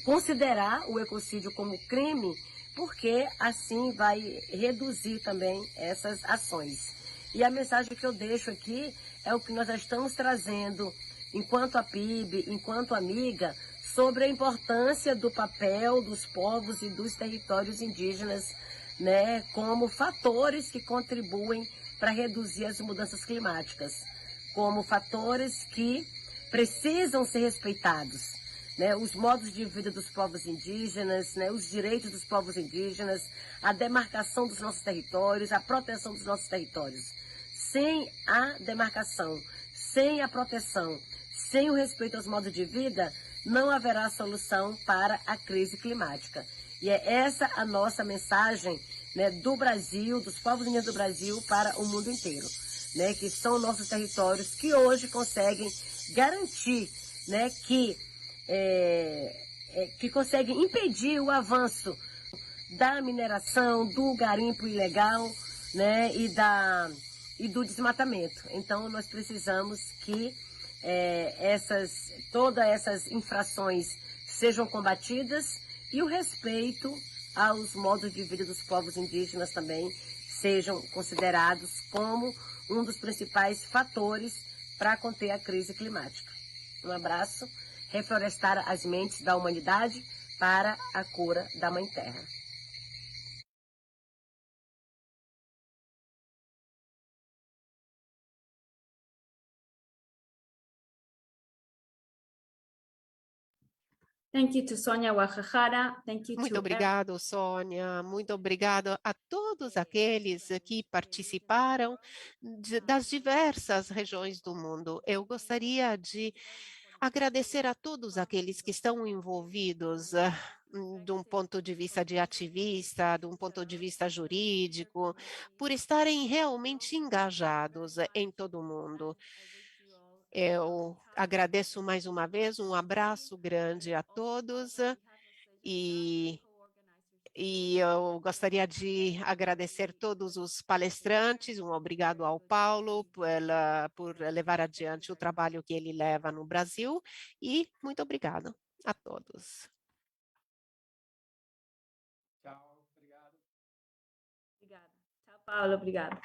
considerar o ecocídio como crime, porque assim vai reduzir também essas ações. E a mensagem que eu deixo aqui é o que nós já estamos trazendo enquanto a PIB, enquanto amiga, sobre a importância do papel dos povos e dos territórios indígenas, né, como fatores que contribuem para reduzir as mudanças climáticas, como fatores que precisam ser respeitados, né, os modos de vida dos povos indígenas, né, os direitos dos povos indígenas, a demarcação dos nossos territórios, a proteção dos nossos territórios. Sem a demarcação, sem a proteção, sem o respeito aos modos de vida, não haverá solução para a crise climática. E é essa a nossa mensagem, né, do Brasil, dos povos indígenas do Brasil para o mundo inteiro, né, que são nossos territórios que hoje conseguem garantir, né, que conseguem impedir o avanço da mineração, do garimpo ilegal, né, e do desmatamento. Então, nós precisamos que todas essas infrações sejam combatidas e o respeito aos modos de vida dos povos indígenas também sejam considerados como um dos principais fatores para conter a crise climática. Um abraço. Reflorestar as mentes da humanidade para a cura da Mãe Terra. Thank you to Sonia Guajajara. Thank you Muito to obrigado, Sônia. Muito obrigado a todos aqueles que participaram das diversas regiões do mundo. Eu gostaria de agradecer a todos aqueles que estão envolvidos de um ponto de vista de ativista, de um ponto de vista jurídico, por estarem realmente engajados em todo o mundo. Eu agradeço mais uma vez, um abraço grande a todos e eu gostaria de agradecer todos os palestrantes, um obrigado ao Paulo por levar adiante o trabalho que ele leva no Brasil e muito obrigado a todos. Tchau, obrigado. Obrigada. Tchau, Paulo. Obrigada.